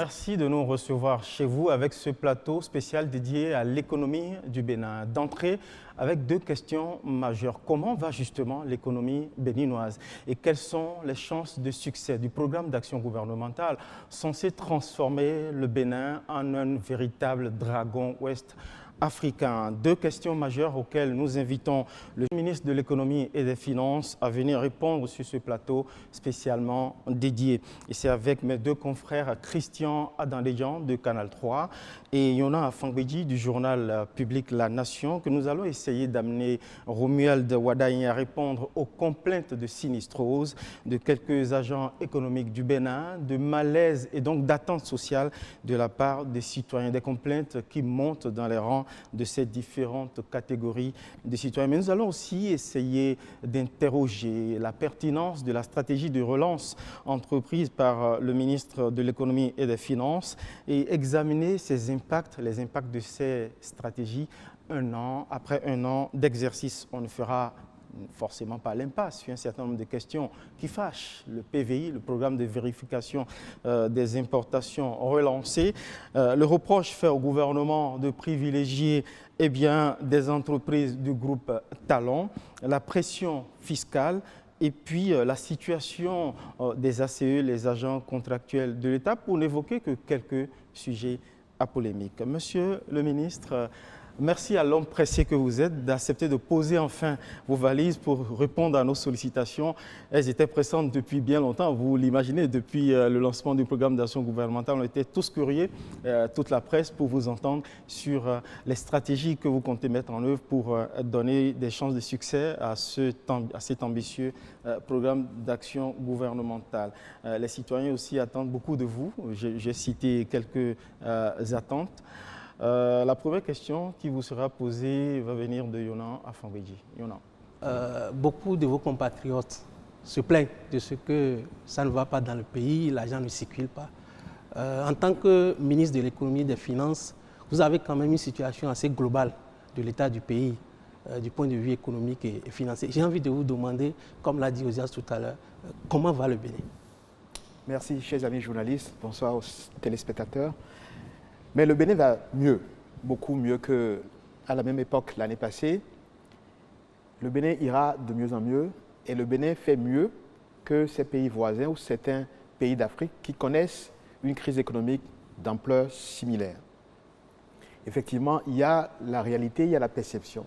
merci de nous recevoir chez vous avec ce plateau spécial dédié à l'économie du Bénin. D'entrée, avec deux questions majeures. Comment va justement l'économie béninoise et quelles sont les chances de succès du programme d'action gouvernementale censé transformer le Bénin en un véritable dragon ouest africain? Deux questions majeures auxquelles nous invitons le ministre de l'économie et des finances à venir répondre sur ce plateau spécialement dédié. Et c'est avec mes deux confrères Christian Adandejan de Canal 3 et Yona Afangbeji du journal public La Nation que nous allons essayer d'amener Romuald Wadagne à répondre aux complaintes de sinistrose de quelques agents économiques du Bénin, de malaise et donc d'attente sociale de la part des citoyens, des complaintes qui montent dans les rangs de ces différentes catégories de citoyens. Mais nous allons aussi essayer d'interroger la pertinence de la stratégie de relance entreprise par le ministre de l'économie et des finances et examiner ses impacts, les impacts de ces stratégies après un an d'exercice. On ne fera forcément pas l'impasse sur un certain nombre de questions qui fâchent. Le PVI, le programme de vérification des importations relancé, le reproche fait au gouvernement de privilégier des entreprises du groupe Talon, la pression fiscale et puis la situation des ACE, les agents contractuels de l'État, pour n'évoquer que quelques sujets à polémique. Monsieur le ministre, merci à l'homme pressé que vous êtes d'accepter de poser enfin vos valises pour répondre à nos sollicitations. Elles étaient pressantes depuis bien longtemps. Vous l'imaginez, depuis le lancement du programme d'action gouvernementale, on était tous curieux, toute la presse, pour vous entendre sur les stratégies que vous comptez mettre en œuvre pour donner des chances de succès à cet ambitieux programme d'action gouvernementale. Les citoyens aussi attendent beaucoup de vous. J'ai cité quelques attentes. La première question qui vous sera posée va venir de Yona Afangbeji. Yona. Beaucoup de vos compatriotes se plaignent de ce que ça ne va pas dans le pays, l'argent ne circule pas. En tant que ministre de l'économie et des finances, vous avez quand même une situation assez globale de l'état du pays, du point de vue économique et financier. J'ai envie de vous demander, comme l'a dit Osias tout à l'heure, comment va le Bénin? Merci, chers amis journalistes. Bonsoir aux téléspectateurs. Mais le Bénin va mieux, beaucoup mieux qu'à la même époque l'année passée. Le Bénin ira de mieux en mieux et le Bénin fait mieux que ses pays voisins ou certains pays d'Afrique qui connaissent une crise économique d'ampleur similaire. Effectivement, il y a la réalité, il y a la perception.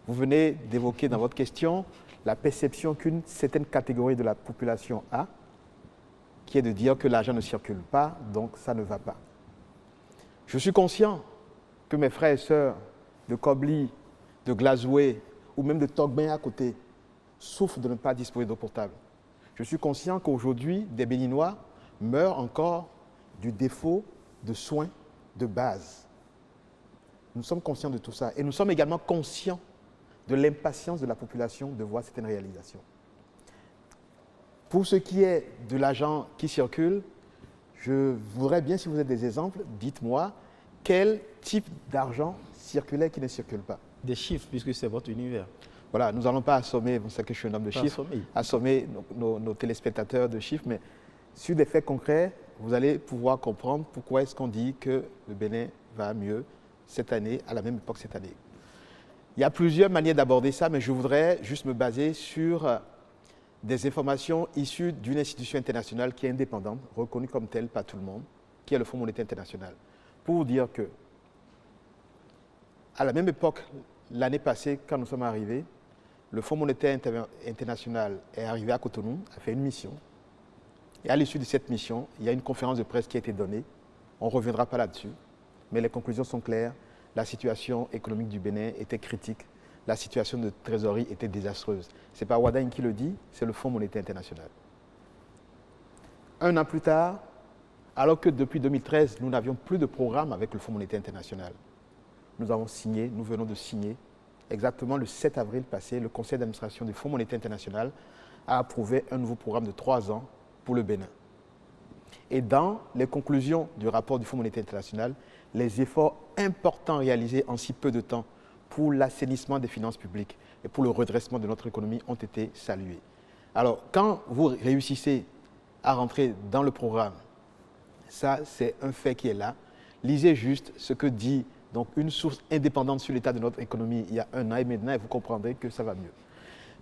Vous venez d'évoquer dans votre question la perception qu'une certaine catégorie de la population a, qui est de dire que l'argent ne circule pas, donc ça ne va pas. Je suis conscient que mes frères et sœurs de Kobli, de Glazoué ou même de Togbin à côté souffrent de ne pas disposer d'eau potable. Je suis conscient qu'aujourd'hui, des Béninois meurent encore du défaut de soins de base. Nous sommes conscients de tout ça et nous sommes également conscients de l'impatience de la population de voir certaines réalisations. Pour ce qui est de l'argent qui circule, je voudrais bien, si vous avez des exemples, dites-moi quel type d'argent circulait qui ne circule pas. Des chiffres, puisque c'est votre univers. Voilà, nous n'allons pas assommer, vous savez que je suis un homme de chiffres, assommer nos téléspectateurs de chiffres, mais sur des faits concrets, vous allez pouvoir comprendre pourquoi est-ce qu'on dit que le Bénin va mieux cette année, à la même époque cette année. Il y a plusieurs manières d'aborder ça, mais je voudrais juste me baser sur des informations issues d'une institution internationale qui est indépendante, reconnue comme telle par tout le monde, qui est le Fonds monétaire international. Pour vous dire que, à la même époque, l'année passée, quand nous sommes arrivés, le Fonds monétaire international est arrivé à Cotonou, a fait une mission. Et à l'issue de cette mission, il y a une conférence de presse qui a été donnée. On ne reviendra pas là-dessus, mais les conclusions sont claires. La situation économique du Bénin était critique. La situation de trésorerie était désastreuse. Ce n'est pas Wadagne qui le dit, c'est le Fonds monétaire international. Un an plus tard, alors que depuis 2013, nous n'avions plus de programme avec le Fonds monétaire international, nous venons de signer, exactement le 7 avril passé, le conseil d'administration du Fonds monétaire international a approuvé un nouveau programme de 3 ans pour le Bénin. Et dans les conclusions du rapport du Fonds monétaire international, les efforts importants réalisés en si peu de temps pour l'assainissement des finances publiques et pour le redressement de notre économie ont été salués. Alors, quand vous réussissez à rentrer dans le programme Ça, c'est un fait qui est là. Lisez juste ce que dit donc, une source indépendante sur l'état de notre économie il y a 1 an et maintenant, et vous comprendrez que ça va mieux.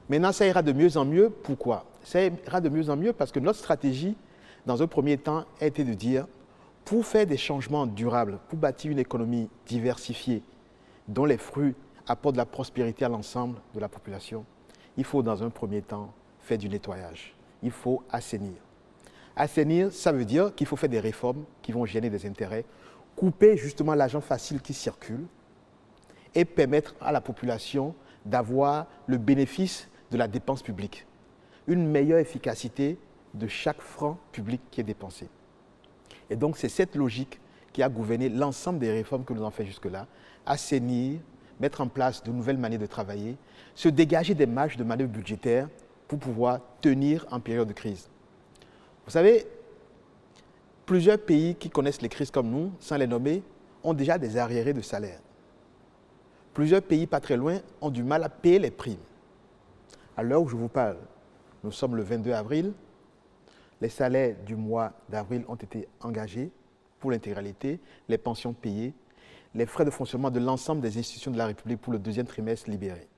Maintenant, ça ira de mieux en mieux. Pourquoi? Ça ira de mieux en mieux parce que notre stratégie, dans un premier temps, a été de dire, pour faire des changements durables, pour bâtir une économie diversifiée, dont les fruits apportent de la prospérité à l'ensemble de la population, il faut dans un premier temps faire du nettoyage. Il faut assainir. Assainir, ça veut dire qu'il faut faire des réformes qui vont gêner des intérêts, couper justement l'argent facile qui circule et permettre à la population d'avoir le bénéfice de la dépense publique. Une meilleure efficacité de chaque franc public qui est dépensé. Et donc, c'est cette logique qui a gouverné l'ensemble des réformes que nous avons fait jusque-là. Assainir, mettre en place de nouvelles manières de travailler, se dégager des marges de manœuvre budgétaires pour pouvoir tenir en période de crise. Vous savez, plusieurs pays qui connaissent les crises comme nous, sans les nommer, ont déjà des arriérés de salaire. Plusieurs pays pas très loin ont du mal à payer les primes. À l'heure où je vous parle, nous sommes le 22 avril, les salaires du mois d'avril ont été engagés pour l'intégralité, les pensions payées, les frais de fonctionnement de l'ensemble des institutions de la République pour le 2e trimestre libérés.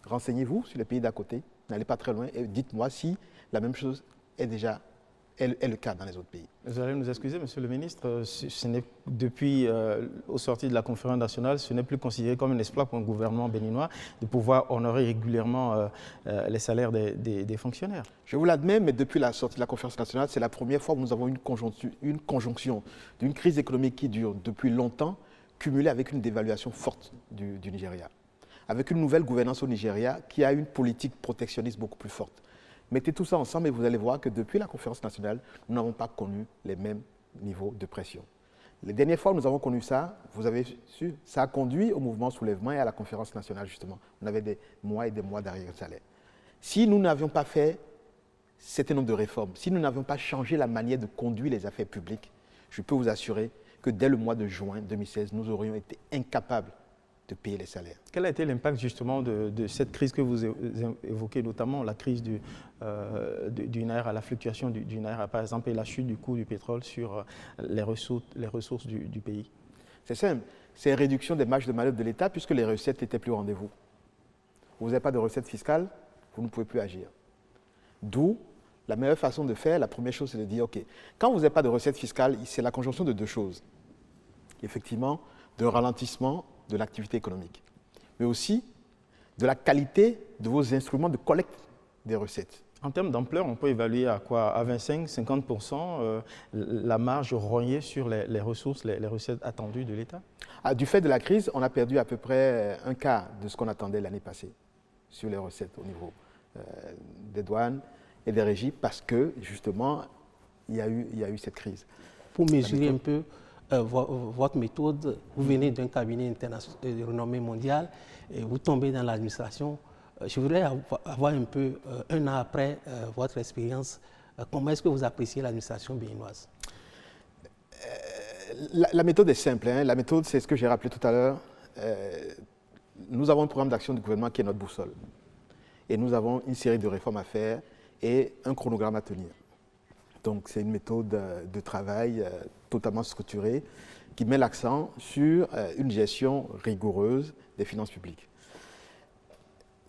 Renseignez-vous sur les pays d'à côté, n'allez pas très loin et dites-moi si la même chose est déjà le cas dans les autres pays. Vous allez nous excuser, Monsieur le Ministre, depuis au sorti de la conférence nationale, ce n'est plus considéré comme un exploit pour un gouvernement béninois de pouvoir honorer régulièrement les salaires des fonctionnaires. Je vous l'admets, mais depuis la sortie de la conférence nationale, c'est la première fois où nous avons une conjonction d'une crise économique qui dure depuis longtemps, cumulée avec une dévaluation forte du Nigeria, avec une nouvelle gouvernance au Nigeria qui a une politique protectionniste beaucoup plus forte. Mettez tout ça ensemble et vous allez voir que depuis la conférence nationale, nous n'avons pas connu les mêmes niveaux de pression. Les dernières fois où nous avons connu ça, vous avez su, ça a conduit au mouvement soulèvement et à la conférence nationale justement. On avait des mois et des mois d'arrière-salaire. Si nous n'avions pas fait un certain nombre de réformes, si nous n'avions pas changé la manière de conduire les affaires publiques, je peux vous assurer que dès le mois de juin 2016, nous aurions été incapables de payer les salaires. Quel a été l'impact justement de cette crise que vous évoquez, notamment la crise du Naira, la fluctuation du Naira par exemple, et la chute du coût du pétrole sur les ressources du pays? C'est simple, c'est une réduction des marges de manœuvre de l'État puisque les recettes n'étaient plus au rendez-vous. Vous n'avez pas de recettes fiscales, vous ne pouvez plus agir. D'où la meilleure façon de faire, la première chose c'est de dire, ok, quand vous n'avez pas de recettes fiscales, c'est la conjonction de deux choses. Effectivement, de ralentissement de l'activité économique, mais aussi de la qualité de vos instruments de collecte des recettes. En termes d'ampleur, on peut évaluer à quoi? À 25-50% la marge rognée sur les ressources, les recettes attendues de l'État? Du fait de la crise, on a perdu à peu près un quart de ce qu'on attendait l'année passée sur les recettes au niveau des douanes et des régies parce que, justement, il y a eu cette crise. Pour mesurer un peu votre méthode, vous venez d'un cabinet international de renommée mondiale et vous tombez dans l'administration. Je voudrais avoir un peu, un an après votre expérience, comment est-ce que vous appréciez l'administration béninoise? La méthode est simple. Hein. La méthode, c'est ce que j'ai rappelé tout à l'heure. Nous avons un programme d'action du gouvernement qui est notre boussole. Et nous avons une série de réformes à faire et un chronogramme à tenir. Donc, c'est une méthode de travail totalement structurée qui met l'accent sur une gestion rigoureuse des finances publiques.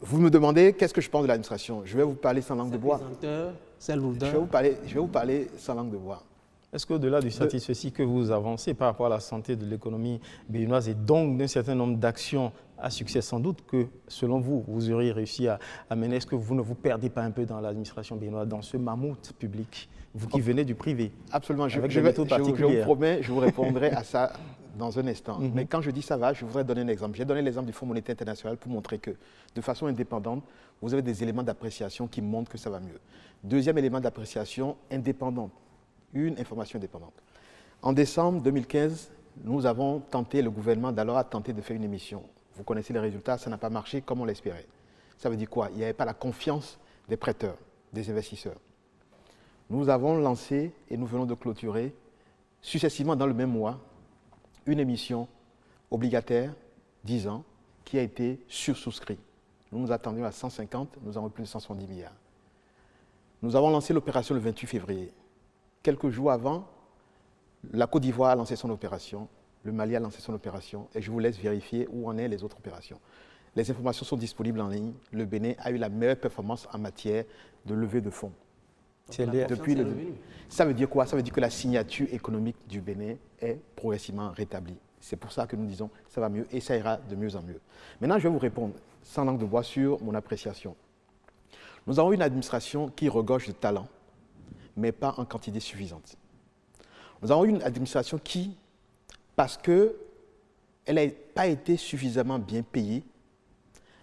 Vous me demandez qu'est-ce que je pense de l'administration. Je vais vous parler sans langue de bois. Je vais vous parler sans langue de bois. Est-ce qu'au-delà du satisfecit que vous avancez par rapport à la santé de l'économie béninoise et donc d'un certain nombre d'actions à succès, sans doute que, selon vous, vous auriez réussi à mener, est-ce que vous ne vous perdez pas un peu dans l'administration béninoise, dans ce mammouth public, vous qui venez du privé? Absolument, je vous promets, je vous répondrai à ça dans un instant. Mais quand je dis ça va, je voudrais donner un exemple. J'ai donné l'exemple du Fonds monétaire international pour montrer que, de façon indépendante, vous avez des éléments d'appréciation qui montrent que ça va mieux. Deuxième élément d'appréciation, indépendante. Une information indépendante. En décembre 2015, nous avons tenté, le gouvernement d'alors a tenté de faire une émission. Vous connaissez les résultats, ça n'a pas marché comme on l'espérait. Ça veut dire quoi? Il n'y avait pas la confiance des prêteurs, des investisseurs. Nous avons lancé et nous venons de clôturer, successivement dans le même mois, une émission obligataire, 10 ans, qui a été sursouscrite. Nous nous attendions à 150, nous avons plus de 170 milliards. Nous avons lancé l'opération le 28 février. Quelques jours avant, La Côte d'Ivoire a lancé son opération, le Mali a lancé son opération, et je vous laisse vérifier où en est les autres opérations. Les informations sont disponibles en ligne. Le Bénin a eu la meilleure performance en matière de levée de fonds. Depuis Ça veut dire quoi? Ça veut dire que la signature économique du Bénin est progressivement rétablie. C'est pour ça que nous disons que ça va mieux et ça ira de mieux en mieux. Maintenant, je vais vous répondre sans langue de bois sur mon appréciation. Nous avons une administration qui regorge de talent, mais pas en quantité suffisante. Nous avons une administration qui, parce qu'elle n'a pas été suffisamment bien payée,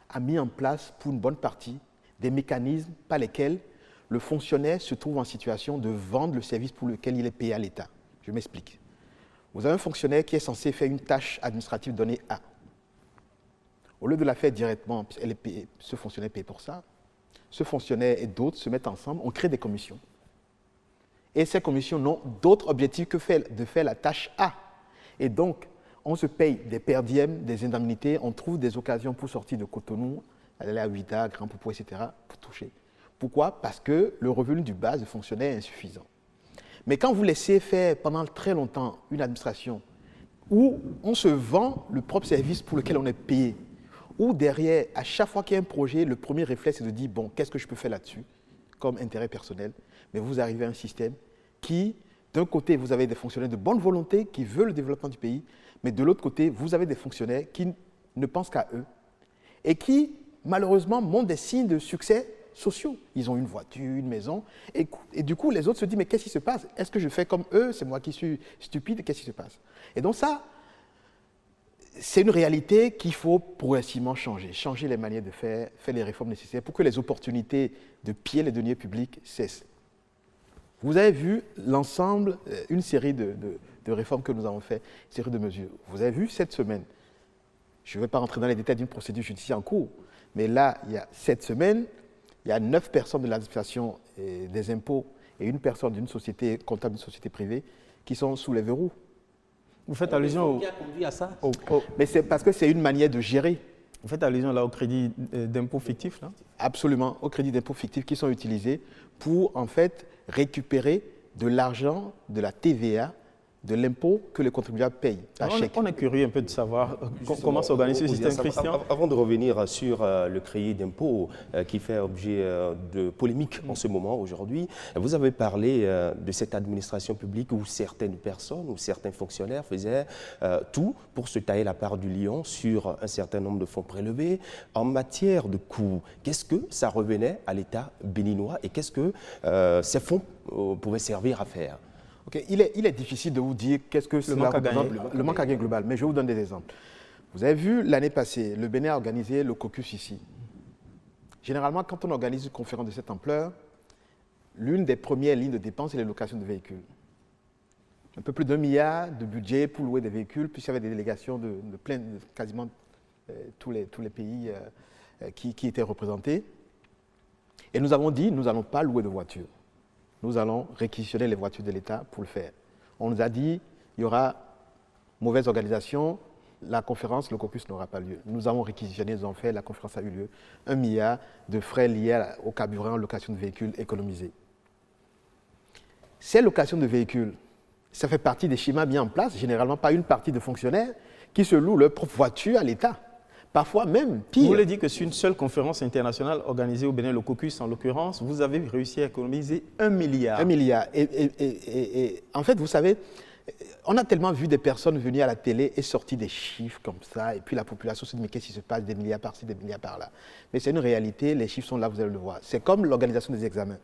a mis en place pour une bonne partie des mécanismes par lesquels le fonctionnaire se trouve en situation de vendre le service pour lequel il est payé à l'État. Je m'explique. Vous avez un fonctionnaire qui est censé faire une tâche administrative donnée A. Au lieu de la faire directement, ce fonctionnaire paye pour ça, ce fonctionnaire et d'autres se mettent ensemble, on crée des commissions. Et ces commissions n'ont d'autre objectif que de faire la tâche A. Et donc, on se paye des perdièmes, des indemnités, on trouve des occasions pour sortir de Cotonou, aller à Ouida, Grand Popo, etc., pour toucher. Pourquoi? Parce que le revenu du base du fonctionnaire est insuffisant. Mais quand vous laissez faire pendant très longtemps une administration où on se vend le propre service pour lequel on est payé, où derrière, à chaque fois qu'il y a un projet, le premier réflexe est de dire, bon, qu'est-ce que je peux faire là-dessus comme intérêt personnel? Mais vous arrivez à un système qui, d'un côté, vous avez des fonctionnaires de bonne volonté qui veulent le développement du pays, mais de l'autre côté, vous avez des fonctionnaires qui ne pensent qu'à eux et qui, malheureusement, montrent des signes de succès sociaux. Ils ont une voiture, une maison, et du coup, les autres se disent, mais qu'est-ce qui se passe? Est-ce que je fais comme eux? C'est moi qui suis stupide, qu'est-ce qui se passe? Et donc ça, c'est une réalité qu'il faut progressivement changer les manières de faire les réformes nécessaires pour que les opportunités de piller les deniers publics cessent. Vous avez vu l'ensemble, une série de réformes que nous avons fait, une série de mesures. Vous avez vu cette semaine, je ne vais pas rentrer dans les détails d'une procédure judiciaire en cours, mais là, il y a cette semaine, il y a 9 personnes de l'administration des impôts et une personne d'une société comptable, d'une société privée, qui sont sous les verrous. Vous faites allusion qui a conduit à ça? Mais c'est parce que c'est une manière de gérer. Vous faites allusion là au crédit d'impôt fictif, là? Absolument, au crédit d'impôt fictif qui sont utilisés pour en fait récupérer de l'argent, de la TVA, de l'impôt que le contribuable paye par chèque. On est curieux un peu de savoir comment s'organise ce système, Christian. Avant de revenir sur le crédit d'impôt qui fait objet de polémique en ce moment, aujourd'hui, vous avez parlé de cette administration publique où certaines personnes ou certains fonctionnaires faisaient tout pour se tailler la part du lion sur un certain nombre de fonds prélevés. En matière de coûts, qu'est-ce que ça revenait à l'État béninois et qu'est-ce que ces fonds pouvaient servir à faire? Okay. Il est difficile de vous dire qu'est-ce que cela représente, le manque à gagner global, mais je vais vous donner des exemples. Vous avez vu l'année passée, le Bénin a organisé le caucus ici. Généralement, quand on organise une conférence de cette ampleur, l'une des premières lignes de dépenses est les locations de véhicules. Un peu plus d'1 milliard de budget pour louer des véhicules, puisqu'il y avait des délégations de quasiment tous les pays qui étaient représentés. Et nous avons dit, nous n'allons pas louer de voitures. Nous allons réquisitionner les voitures de l'État pour le faire. On nous a dit il y aura mauvaise organisation, la conférence, le caucus n'aura pas lieu. Nous avons réquisitionné, nous avons fait, la conférence a eu lieu. 1 milliard de frais liés au carburant, location de véhicules économisés. Ces locations de véhicules, ça fait partie des schémas mis en place, généralement par une partie de fonctionnaires qui se louent leur propre voiture à l'État. Parfois même pire. Vous voulez dire que sur une seule conférence internationale organisée au Bénin, le caucus en l'occurrence, vous avez réussi à économiser 1 milliard. 1 milliard. Et en fait, vous savez, on a tellement vu des personnes venir à la télé et sortir des chiffres comme ça, et puis la population se dit mais qu'est-ce qui se passe, des milliards par-ci, des milliards par-là. Mais c'est une réalité, les chiffres sont là, vous allez le voir. C'est comme l'organisation des examens.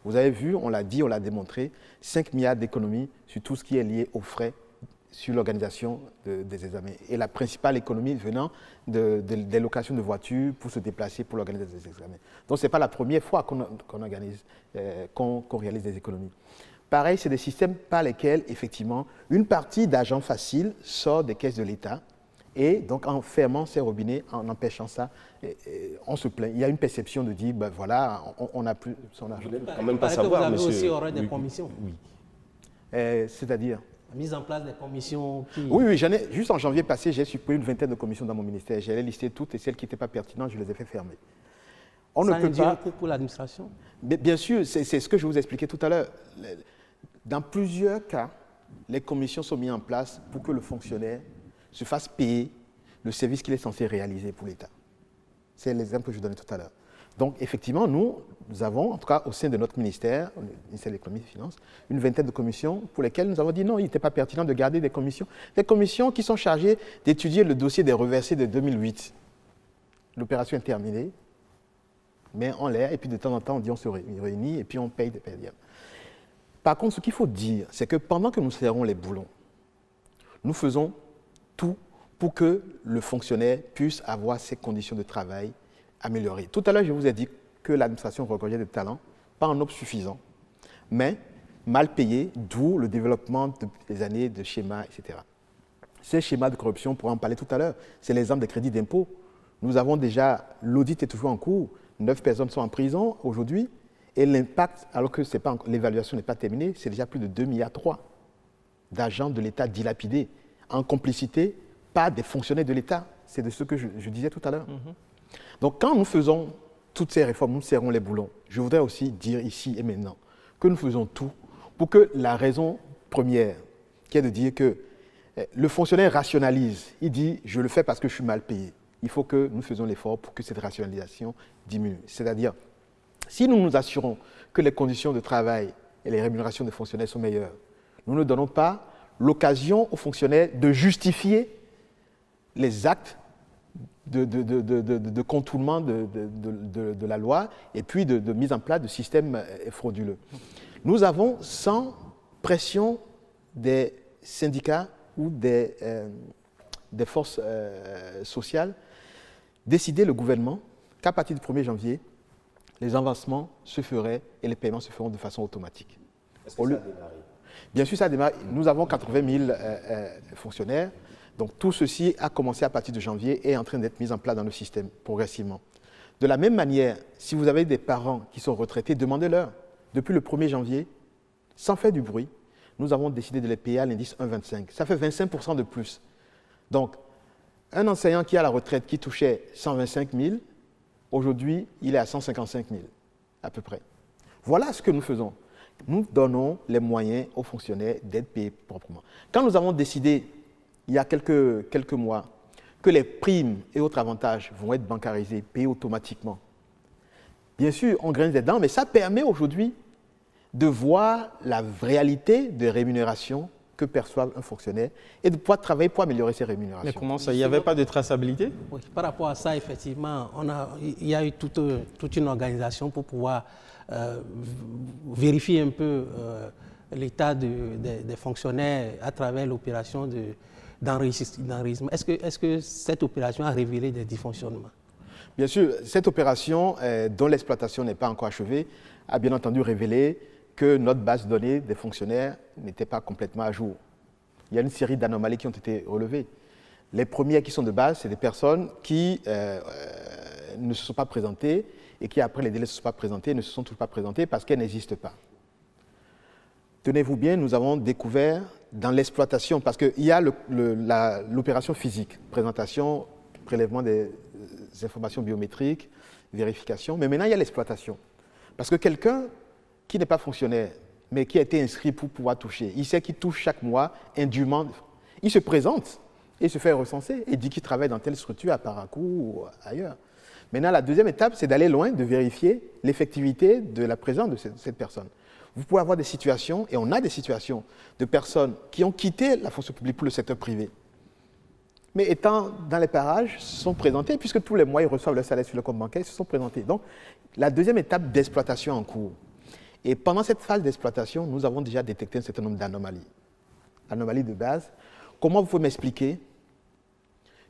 Vous avez vu, on l'a dit, on l'a démontré, 5 milliards d'économies sur tout ce qui est lié aux frais sur l'organisation des examens. Et la principale économie venant des locations de voitures pour se déplacer pour l'organisation des examens. Donc ce n'est pas la première fois qu'on réalise des économies. Pareil, c'est des systèmes par lesquels, effectivement, une partie d'argent facile sort des caisses de l'État. Et donc, en fermant ces robinets, en empêchant ça, on se plaint. Il y a une perception de dire, ben voilà, on n'a plus son argent. Vous n'êtes quand même pas savoir, monsieur. Vous avez aussi aurait des commissions. Oui. C'est-à-dire la mise en place des commissions qui... Oui, juste en janvier passé, j'ai supprimé une vingtaine de commissions dans mon ministère. J'ai listé toutes et celles qui n'étaient pas pertinentes, je les ai fait fermer. On ne peut pas... un coût pour l'administration? Bien sûr, c'est ce que je vous expliquais tout à l'heure. Dans plusieurs cas, les commissions sont mises en place pour que le fonctionnaire se fasse payer le service qu'il est censé réaliser pour l'État. C'est l'exemple que je donnais tout à l'heure. Donc, effectivement, nous avons, en tout cas au sein de notre ministère, le ministère de l'économie et des finances, une vingtaine de commissions pour lesquelles nous avons dit non, il n'était pas pertinent de garder des commissions qui sont chargées d'étudier le dossier des reversés de 2008. L'opération est terminée, mais en l'air, et puis de temps en temps, on dit on se réunit et puis on paye des pérdièmes. Par contre, ce qu'il faut dire, c'est que pendant que nous serrons les boulons, nous faisons tout pour que le fonctionnaire puisse avoir ses conditions de travail améliorées. Tout à l'heure, je vous ai dit que l'administration regorgeait de talents, pas en nombre suffisant, mais mal payés, d'où le développement des années de schémas, etc. Ces schémas de corruption, on pourra en parler tout à l'heure, c'est l'exemple des crédits d'impôt. Nous avons déjà, l'audit est toujours en cours, 9 personnes sont en prison aujourd'hui, et l'impact, alors que l'évaluation n'est pas terminée, c'est déjà plus de 2,3 milliards d'argent de l'État dilapidé, en complicité, pas des fonctionnaires de l'État. C'est de ce que je disais tout à l'heure. Donc quand nous faisons toutes ces réformes, nous serrons les boulons. Je voudrais aussi dire ici et maintenant que nous faisons tout pour que la raison première, qui est de dire que le fonctionnaire rationalise, il dit « je le fais parce que je suis mal payé ». Il faut que nous fassions l'effort pour que cette rationalisation diminue. C'est-à-dire, si nous nous assurons que les conditions de travail et les rémunérations des fonctionnaires sont meilleures, nous ne donnons pas l'occasion aux fonctionnaires de justifier les actes de contournement de la loi et puis de mise en place de systèmes frauduleux. Nous avons, sans pression des syndicats ou des forces sociales, décidé le gouvernement qu'à partir du 1er janvier, les avancements se feraient et les paiements se feront de façon automatique. Est-ce que ça a démarré? Bien sûr, ça a démarré. Nous avons 80 000 fonctionnaires. Donc tout ceci a commencé à partir de janvier et est en train d'être mis en place dans le système progressivement. De la même manière, si vous avez des parents qui sont retraités, demandez-leur. Depuis le 1er janvier, sans faire du bruit, nous avons décidé de les payer à l'indice 1,25. Ça fait 25% de plus. Donc, un enseignant qui est à la retraite, qui touchait 125 000, aujourd'hui, il est à 155 000, à peu près. Voilà ce que nous faisons. Nous donnons les moyens aux fonctionnaires d'être payés proprement. Quand nous avons décidé, il y a quelques mois, que les primes et autres avantages vont être bancarisés, payés automatiquement, bien sûr, on grince des dents, mais ça permet aujourd'hui de voir la réalité de rémunération que perçoit un fonctionnaire et de pouvoir travailler pour améliorer ses rémunérations. Mais comment ça? Il n'y avait pas de traçabilité? Oui, par rapport à ça, effectivement, il y a eu toute une organisation pour pouvoir vérifier un peu l'état des fonctionnaires à travers l'opération d'enregistrement. Est-ce que cette opération a révélé des dysfonctionnements? Bien sûr, cette opération, dont l'exploitation n'est pas encore achevée, a bien entendu révélé que notre base de données des fonctionnaires n'était pas complètement à jour. Il y a une série d'anomalies qui ont été relevées. Les premières qui sont de base, c'est des personnes qui ne se sont pas présentées et qui, après les délais ne se sont pas présentées, ne se sont toujours pas présentées parce qu'elles n'existent pas. Tenez-vous bien, nous avons découvert dans l'exploitation, parce qu'il y a l'opération physique, présentation, prélèvement des informations biométriques, vérification, mais maintenant il y a l'exploitation. Parce que quelqu'un qui n'est pas fonctionnaire, mais qui a été inscrit pour pouvoir toucher, il sait qu'il touche chaque mois indûment, il se présente et se fait recenser et dit qu'il travaille dans telle structure à Parakou ou ailleurs. Maintenant, la deuxième étape, c'est d'aller loin, de vérifier l'effectivité de la présence de cette personne. Vous pouvez avoir des situations, et on a des situations, de personnes qui ont quitté la fonction publique pour le secteur privé, mais étant dans les parages, se sont présentés, puisque tous les mois, ils reçoivent leur salaire sur le compte bancaire, ils se sont présentés. Donc, la deuxième étape d'exploitation en cours. Et pendant cette phase d'exploitation, nous avons déjà détecté un certain nombre d'anomalies. Anomalies de base. Comment vous pouvez m'expliquer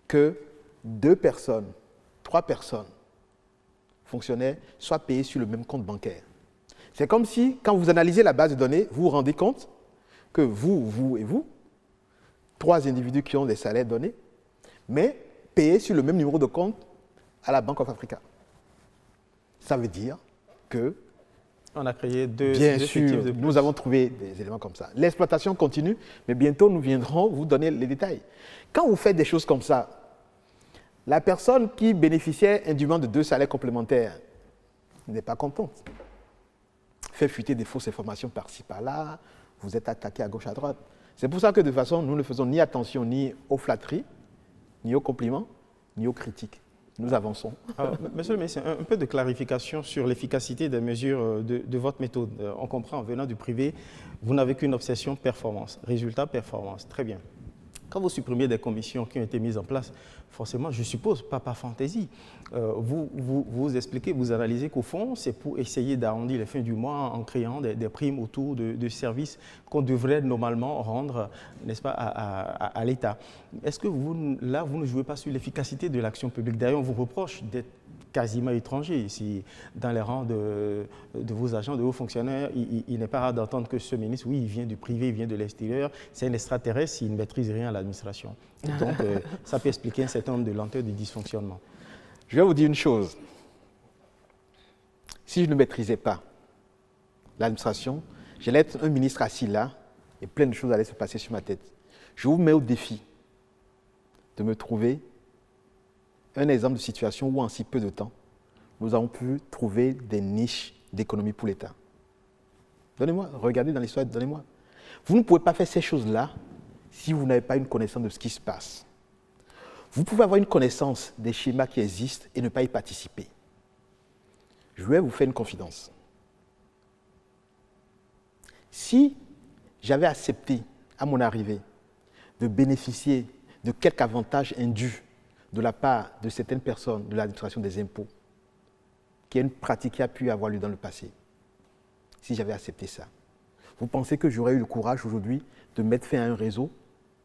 que 2 personnes, 3 personnes, fonctionnaires, soient payés sur le même compte bancaire? C'est comme si, quand vous analysez la base de données, vous vous rendez compte que vous et vous, 3 individus qui ont des salaires donnés, mais payés sur le même numéro de compte à la Bank of Africa. Ça veut dire que, on a créé deux sûr, de nous avons trouvé des éléments comme ça. L'exploitation continue, mais bientôt nous viendrons vous donner les détails. Quand vous faites des choses comme ça, la personne qui bénéficiait indûment de 2 salaires complémentaires n'est pas contente. Fait fuiter des fausses informations par-ci, par-là, vous êtes attaqué à gauche, à droite. C'est pour ça que de toute façon, nous ne faisons ni attention ni aux flatteries, ni aux compliments, ni aux critiques. Nous avançons. Alors, monsieur le ministre, un peu de clarification sur l'efficacité des mesures de votre méthode. On comprend, en venant du privé, vous n'avez qu'une obsession performance, résultat performance. Très bien. Quand vous supprimez des commissions qui ont été mises en place, forcément, je suppose, pas par fantaisie, vous expliquez, vous analysez qu'au fond, c'est pour essayer d'arrondir les fins du mois en créant des primes autour de services qu'on devrait normalement rendre, n'est-ce pas, à l'État. Est-ce que là, vous ne jouez pas sur l'efficacité de l'action publique? D'ailleurs, on vous reproche d'être quasiment étranger. Si dans les rangs de vos agents, de vos fonctionnaires, il n'est pas rare d'entendre que ce ministre, oui, il vient du privé, il vient de l'extérieur, c'est un extraterrestre, il ne maîtrise rien à l'administration. Donc, ça peut expliquer un certain nombre de lenteurs, de dysfonctionnements. Je vais vous dire une chose. Si je ne maîtrisais pas l'administration, j'allais être un ministre assis là et plein de choses allaient se passer sur ma tête. Je vous mets au défi de me trouver un exemple de situation où en si peu de temps, nous avons pu trouver des niches d'économie pour l'État. Donnez-moi, regardez dans l'histoire, donnez-moi. Vous ne pouvez pas faire ces choses-là si vous n'avez pas une connaissance de ce qui se passe. Vous pouvez avoir une connaissance des schémas qui existent et ne pas y participer. Je vais vous faire une confidence. Si j'avais accepté, à mon arrivée, de bénéficier de quelques avantages indus de la part de certaines personnes de l'administration des impôts, qui est une pratique qui a pu avoir lieu dans le passé, si j'avais accepté ça, vous pensez que j'aurais eu le courage aujourd'hui de mettre fin à un réseau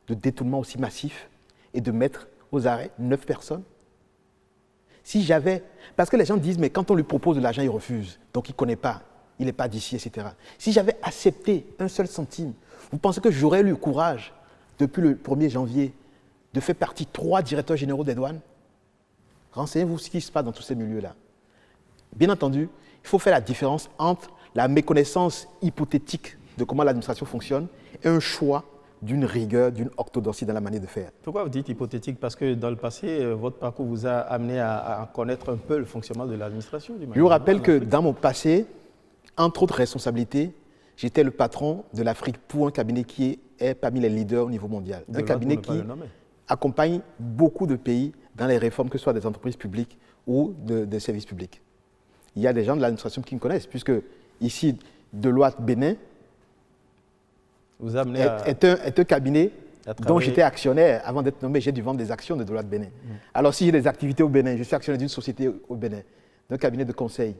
de détournement aussi massif et de mettre aux arrêts 9 personnes? Si j'avais... Parce que les gens disent, mais quand on lui propose de l'argent, il refuse, donc il ne connaît pas, il n'est pas d'ici, etc. Si j'avais accepté un seul centime, vous pensez que j'aurais eu le courage, depuis le 1er janvier, de faire partie 3 directeurs généraux des douanes? Renseignez-vous ce qui se passe dans tous ces milieux-là. Bien entendu, il faut faire la différence entre la méconnaissance hypothétique de comment l'administration fonctionne et un choix d'une rigueur, d'une orthodoxie dans la manière de faire. Pourquoi vous dites hypothétique? Parce que dans le passé, votre parcours vous a amené à connaître un peu le fonctionnement de l'administration. Je vous rappelle que dans mon passé, entre autres responsabilités, j'étais le patron de l'Afrique pour un cabinet qui est parmi les leaders au niveau mondial. Un cabinet qui accompagne beaucoup de pays dans les réformes, que ce soit des entreprises publiques ou des services publics. Il y a des gens de l'administration qui me connaissent, puisque ici, Deloitte Bénin est un cabinet dont j'étais actionnaire avant d'être nommé. J'ai dû vendre des actions de Deloitte Bénin. Alors si j'ai des activités au Bénin, je suis actionnaire d'une société au Bénin, d'un cabinet de conseil.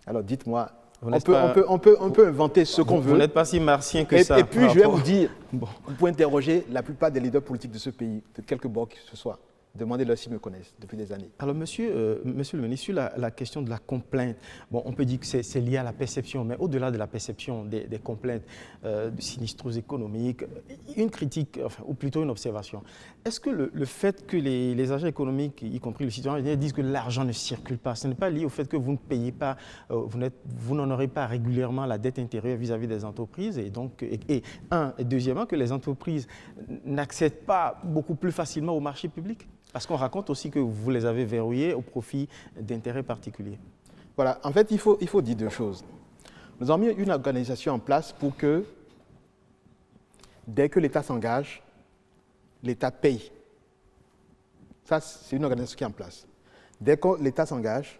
Alors dites-moi, on peut inventer ce qu'on veut. Vous n'êtes pas si martien que ça. Et puis je vais vous dire, vous pouvez interroger la plupart des leaders politiques de ce pays, de quelque bord que ce soit. Demandez-leur s'ils me connaissent depuis des années. Alors, monsieur le ministre, sur la question de la complainte, bon, on peut dire que c'est lié à la perception, mais au-delà de la perception des complaintes, de sinistrose économique, une critique, enfin, ou plutôt une observation. Est-ce que le fait que les agents économiques, y compris les citoyens, disent que l'argent ne circule pas, ce n'est pas lié au fait que vous ne payez pas, vous n'en aurez pas régulièrement la dette intérieure vis-à-vis des entreprises, et donc, et deuxièmement, que les entreprises n'accèdent pas beaucoup plus facilement au marché public? Parce qu'on raconte aussi que vous les avez verrouillés au profit d'intérêts particuliers. Voilà, en fait, il faut dire 2 choses. Nous avons mis une organisation en place pour que, dès que l'État s'engage, l'État paye. Ça, c'est une organisation qui est en place. Dès que l'État s'engage,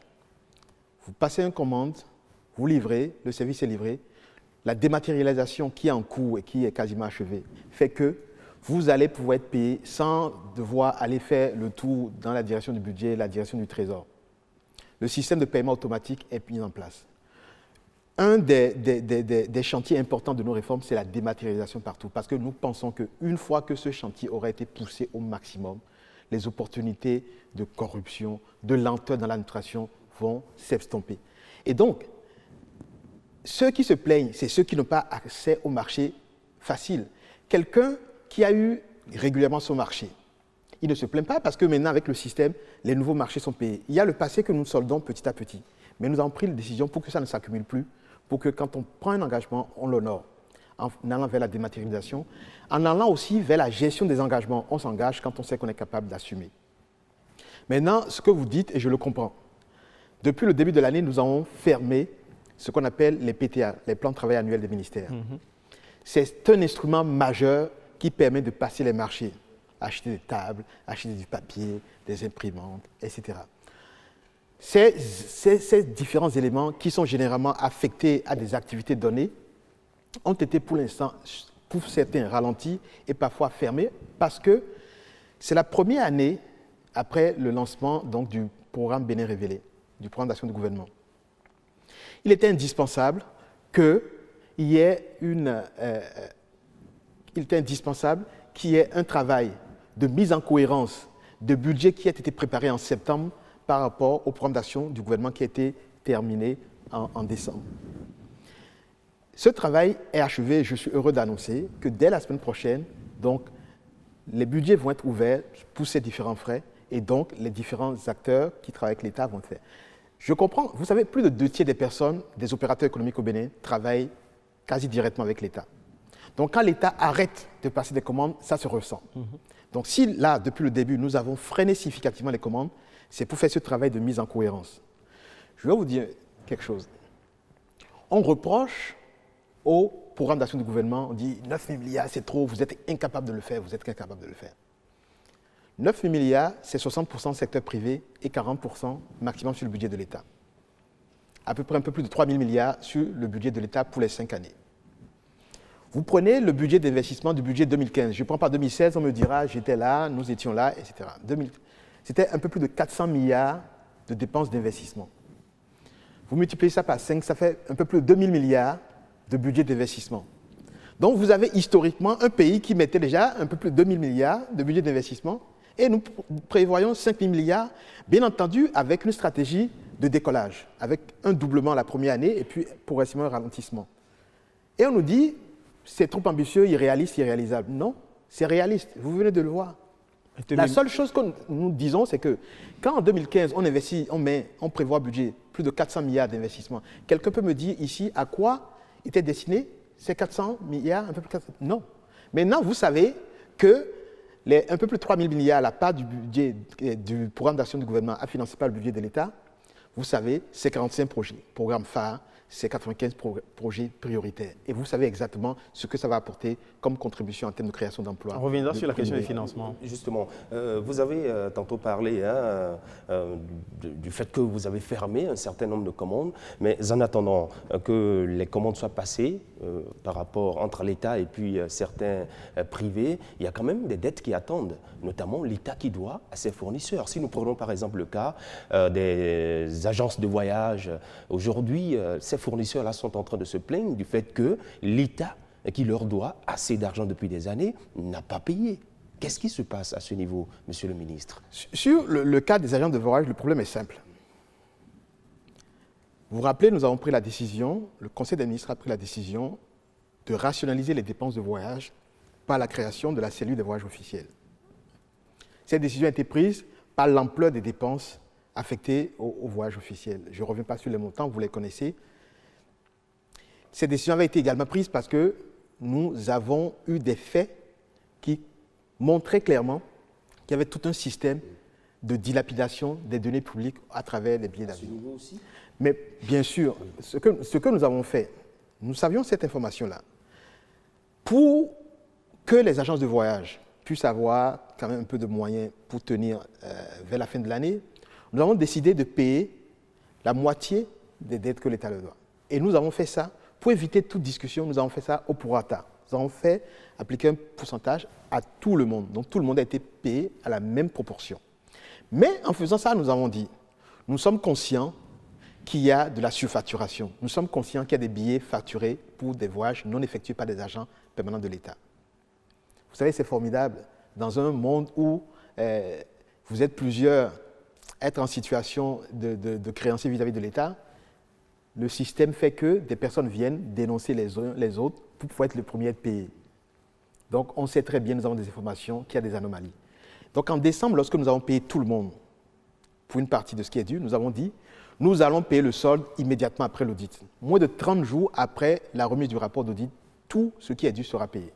vous passez une commande, vous livrez, le service est livré. La dématérialisation qui est en cours et qui est quasiment achevée fait que vous allez pouvoir être payé sans devoir aller faire le tour dans la direction du budget, la direction du trésor. Le système de paiement automatique est mis en place. Un des chantiers importants de nos réformes, c'est la dématérialisation partout. Parce que nous pensons qu'une fois que ce chantier aura été poussé au maximum, les opportunités de corruption, de lenteur dans l'administration vont s'estomper. Et donc, ceux qui se plaignent, c'est ceux qui n'ont pas accès au marché facile. Quelqu'un qui a eu régulièrement son marché, il ne se plaint pas parce que maintenant, avec le système, les nouveaux marchés sont payés. Il y a le passé que nous soldons petit à petit. Mais nous avons pris la décision pour que ça ne s'accumule plus, pour que quand on prend un engagement, on l'honore, en allant vers la dématérialisation, en allant aussi vers la gestion des engagements. On s'engage quand on sait qu'on est capable d'assumer. Maintenant, ce que vous dites, et je le comprends, depuis le début de l'année, nous avons fermé ce qu'on appelle les PTA, les plans de travail annuels des ministères. c'est un instrument majeur qui permet de passer les marchés, acheter des tables, acheter du papier, des imprimantes, etc. Ces différents éléments qui sont généralement affectés à des activités données ont été pour l'instant, pour certains, ralentis et parfois fermés parce que c'est la première année après le lancement donc, du programme Bénin Révélé, du programme d'action du gouvernement. Il était indispensable qu'il y ait un travail de mise en cohérence de budget qui a été préparé en septembre par rapport au programme d'action du gouvernement qui a été terminé en décembre. Ce travail est achevé et je suis heureux d'annoncer que dès la semaine prochaine, donc, les budgets vont être ouverts pour ces différents frais et donc les différents acteurs qui travaillent avec l'État vont le faire. Je comprends, vous savez, plus de 2/3 des personnes, des opérateurs économiques au Bénin, travaillent quasi directement avec l'État. Donc quand l'État arrête de passer des commandes, ça se ressent. Donc si là, depuis le début, nous avons freiné significativement les commandes, c'est pour faire ce travail de mise en cohérence. Je vais vous dire quelque chose. On reproche au programme d'action du gouvernement, on dit 9 000 milliards, c'est trop, vous êtes incapable de le faire, vous êtes incapable de le faire. 9 000 milliards, c'est 60% secteur privé et 40% maximum sur le budget de l'État. À peu près un peu plus de 3 000 milliards sur le budget de l'État pour les 5 années. Vous prenez le budget d'investissement du budget 2015. Je ne prends pas 2016, on me dira, j'étais là, nous étions là, etc. C'était un peu plus de 400 milliards de dépenses d'investissement. Vous multipliez ça par 5, ça fait un peu plus de 2 000 milliards de budget d'investissement. Donc vous avez historiquement un pays qui mettait déjà un peu plus de 2 000 milliards de budget d'investissement et nous prévoyons 5 000 milliards, bien entendu avec une stratégie de décollage, avec un doublement la première année et puis progressivement un ralentissement. Et on nous dit, c'est trop ambitieux, irréaliste, irréalisable. Non, c'est réaliste, vous venez de le voir. La seule chose que nous disons, c'est que quand en 2015, on investit, on prévoit budget plus de 400 milliards d'investissement, quelqu'un peut me dire ici à quoi étaient destinés ces 400 milliards, un peu plus de 400. Non. Maintenant, vous savez que un peu plus de 3 000 milliards, la part du budget du programme d'action du gouvernement à financer par le budget de l'État, vous savez, c'est 45 projets, programmes phares, c'est 95 projets prioritaires. Et vous savez exactement ce que ça va apporter comme contribution en termes de création d'emplois. On reviendra sur la question des financements. Justement, vous avez tantôt parlé du fait que vous avez fermé un certain nombre de commandes, mais en attendant que les commandes soient passées par rapport entre l'État et puis certains privés, il y a quand même des dettes qui attendent, notamment l'État qui doit à ses fournisseurs. Si nous prenons par exemple le cas des agences de voyage, aujourd'hui, ces fournisseurs-là sont en train de se plaindre du fait que l'État, qui leur doit assez d'argent depuis des années, n'a pas payé. Qu'est-ce qui se passe à ce niveau, Monsieur le ministre? Sur le cas des agences de voyage, le problème est simple. Vous vous rappelez, nous avons pris la décision, le Conseil des ministres a pris la décision de rationaliser les dépenses de voyage par la création de la cellule des voyages officiels. Cette décision a été prise par l'ampleur des dépenses affectées au voyage officiel. Je ne reviens pas sur les montants, vous les connaissez. Cette décision avait été également prise parce que nous avons eu des faits qui montraient clairement qu'il y avait tout un système de dilapidation des données publiques à travers les billets d'avion. Mais bien sûr, ce que nous avons fait, nous savions cette information-là. Pour que les agences de voyage puissent avoir quand même un peu de moyens pour tenir vers la fin de l'année, nous avons décidé de payer la moitié des dettes que l'État leur doit. Et nous avons fait ça, pour éviter toute discussion, nous avons fait ça au prorata. Nous avons fait appliquer un pourcentage à tout le monde. Donc tout le monde a été payé à la même proportion. Mais en faisant ça, nous avons dit, nous sommes conscients qu'il y a de la surfacturation. Nous sommes conscients qu'il y a des billets facturés pour des voyages non effectués par des agents permanents de l'État. Vous savez, c'est formidable. Dans un monde où vous êtes plusieurs à être en situation de créancier vis-à-vis de l'État, le système fait que des personnes viennent dénoncer les uns les autres pour pouvoir être le premier à être payé. Donc on sait très bien, nous avons des informations, qu'il y a des anomalies. Donc en décembre, lorsque nous avons payé tout le monde pour une partie de ce qui est dû, nous avons dit, nous allons payer le solde immédiatement après l'audit. Moins de 30 jours après la remise du rapport d'audit, tout ce qui est dû sera payé.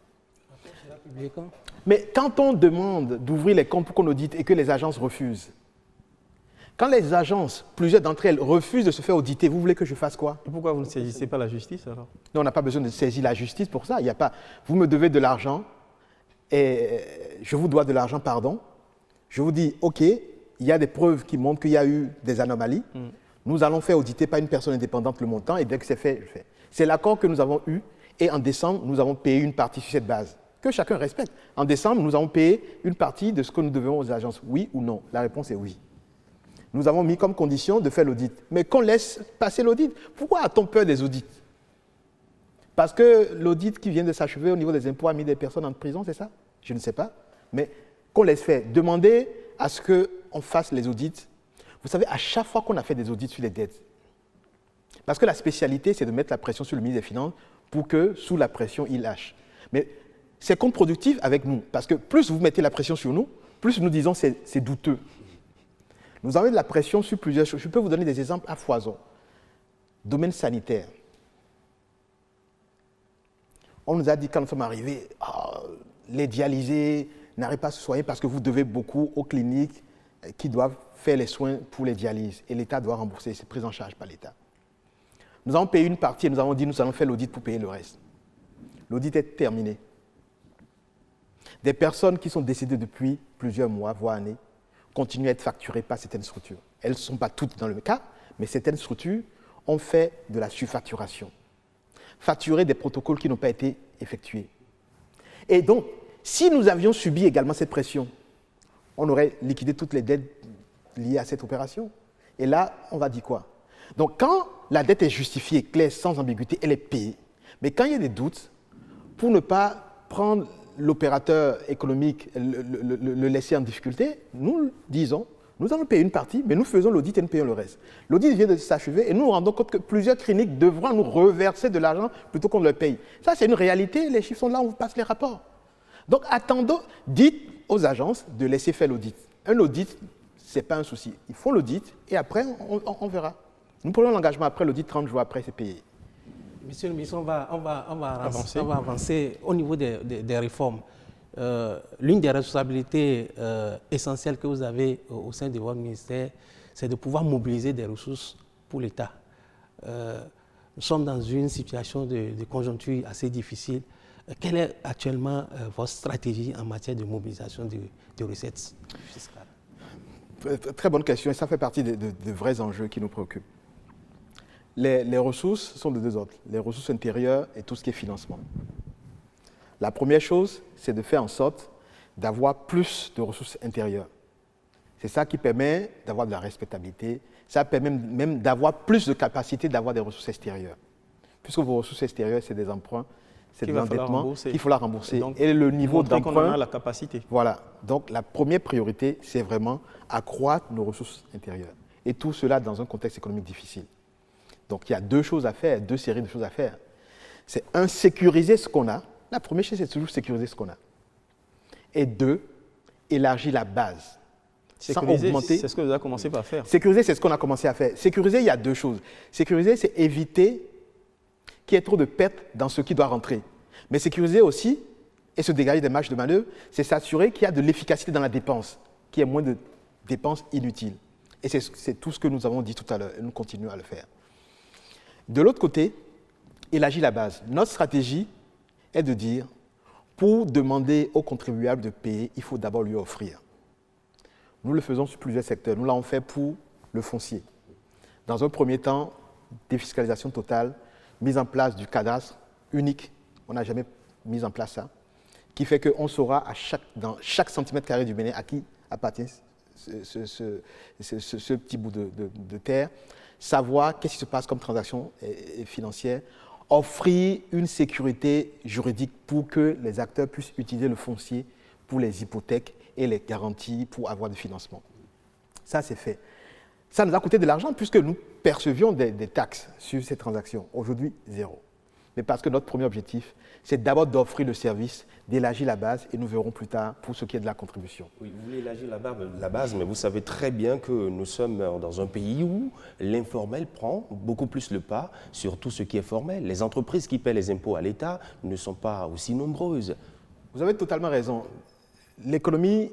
Mais quand on demande d'ouvrir les comptes pour qu'on audite et que les agences refusent, Quand les agences, plusieurs d'entre elles, refusent de se faire auditer, vous voulez que je fasse quoi? Et pourquoi vous ne saisissez pas la justice alors? Non, on n'a pas besoin de saisir la justice pour ça. Il y a pas, vous me devez de l'argent et je vous dois de l'argent, pardon. Je vous dis, OK, il y a des preuves qui montrent qu'il y a eu des anomalies. Nous allons faire auditer par une personne indépendante le montant et dès que c'est fait, je fais. C'est l'accord que nous avons eu et en décembre, nous avons payé une partie sur cette base, que chacun respecte. En décembre, nous avons payé une partie de ce que nous devons aux agences. Oui ou non? La réponse est oui. Nous avons mis comme condition de faire l'audit. Mais qu'on laisse passer l'audit. Pourquoi a-t-on peur des audits? Parce que l'audit qui vient de s'achever au niveau des impôts a mis des personnes en prison, c'est ça? Je ne sais pas. Mais qu'on laisse faire. Demandez à ce qu'on fasse les audits. Vous savez, à chaque fois qu'on a fait des audits sur les dettes, parce que la spécialité, c'est de mettre la pression sur le ministre des Finances pour que, sous la pression, il lâche. Mais c'est contre-productif avec nous. Parce que plus vous mettez la pression sur nous, plus nous disons c'est douteux. Nous avons de la pression sur plusieurs choses. Je peux vous donner des exemples à foison. Domaine sanitaire. On nous a dit quand nous sommes arrivés, les dialysés n'arrivent pas à se soigner parce que vous devez beaucoup aux cliniques qui doivent faire les soins pour les dialyses. Et l'État doit rembourser, c'est pris en charge par l'État. Nous avons payé une partie et nous avons dit nous allons faire l'audit pour payer le reste. L'audit est terminé. Des personnes qui sont décédées depuis plusieurs mois, voire années, continuent à être facturées par certaines structures. Elles ne sont pas toutes dans le cas, mais certaines structures ont fait de la surfacturation. Facturer des protocoles qui n'ont pas été effectués. Et donc, si nous avions subi également cette pression, on aurait liquidé toutes les dettes liées à cette opération. Et là, on va dire quoi? Donc, quand la dette est justifiée, claire, sans ambiguïté, elle est payée. Mais quand il y a des doutes, pour ne pas prendre l'opérateur économique, le laisser en difficulté, nous disons, nous allons payer une partie, mais nous faisons l'audit et nous payons le reste. L'audit vient de s'achever et nous nous rendons compte que plusieurs cliniques devront nous reverser de l'argent plutôt qu'on le paye. Ça, c'est une réalité, les chiffres sont là, on vous passe les rapports. Donc, attendons, dites aux agences de laisser faire l'audit. Un audit, ce n'est pas un souci. Ils font l'audit et après, on verra. Nous prenons l'engagement après l'audit, 30 jours après, c'est payé. Monsieur le ministre, on va avancer au niveau des réformes. L'une des responsabilités essentielles que vous avez au sein de votre ministère, c'est de pouvoir mobiliser des ressources pour l'État. Nous sommes dans une situation de conjoncture assez difficile. Quelle est actuellement votre stratégie en matière de mobilisation de recettes fiscales? Très bonne question et ça fait partie de vrais enjeux qui nous préoccupent. Les ressources sont de deux ordres, les ressources intérieures et tout ce qui est financement. La première chose, c'est de faire en sorte d'avoir plus de ressources intérieures. C'est ça qui permet d'avoir de la respectabilité, ça permet même d'avoir plus de capacité d'avoir des ressources extérieures. Puisque vos ressources extérieures, c'est des emprunts, c'est de l'endettement qu'il faut la rembourser. Donc, et le niveau d'emprunt, qu'on en a la capacité. Voilà. Donc la première priorité, c'est vraiment accroître nos ressources intérieures. Et tout cela dans un contexte économique difficile. Donc il y a deux choses à faire, deux séries de choses à faire. C'est un, sécuriser ce qu'on a. La première chose, c'est toujours sécuriser ce qu'on a. Et deux, élargir la base. Sécuriser, c'est ce que vous avez commencé par faire. Sécuriser, c'est ce qu'on a commencé à faire. Sécuriser, il y a deux choses. Sécuriser, c'est éviter qu'il y ait trop de pertes dans ce qui doit rentrer. Mais sécuriser aussi, et se dégager des marges de manœuvre, c'est s'assurer qu'il y a de l'efficacité dans la dépense, qu'il y ait moins de dépenses inutiles. Et c'est tout ce que nous avons dit tout à l'heure, et nous continuons à le faire. De l'autre côté, élargir la base. Notre stratégie est de dire, pour demander au contribuable de payer, il faut d'abord lui offrir. Nous le faisons sur plusieurs secteurs. Nous l'avons fait pour le foncier. Dans un premier temps, défiscalisation totale, mise en place du cadastre unique. On n'a jamais mis en place ça. Qui fait qu'on saura dans chaque centimètre carré du Bénin à qui appartient ce petit bout de terre. Savoir qu'est-ce qui se passe comme transaction financière, offrir une sécurité juridique pour que les acteurs puissent utiliser le foncier pour les hypothèques et les garanties pour avoir du financement. Ça, c'est fait. Ça nous a coûté de l'argent puisque nous percevions des taxes sur ces transactions. Aujourd'hui, zéro. Mais parce que notre premier objectif, c'est d'abord d'offrir le service, d'élargir la base et nous verrons plus tard pour ce qui est de la contribution. Oui, vous voulez élargir la base, mais vous savez très bien que nous sommes dans un pays où l'informel prend beaucoup plus le pas sur tout ce qui est formel. Les entreprises qui paient les impôts à l'État ne sont pas aussi nombreuses. Vous avez totalement raison. L'économie,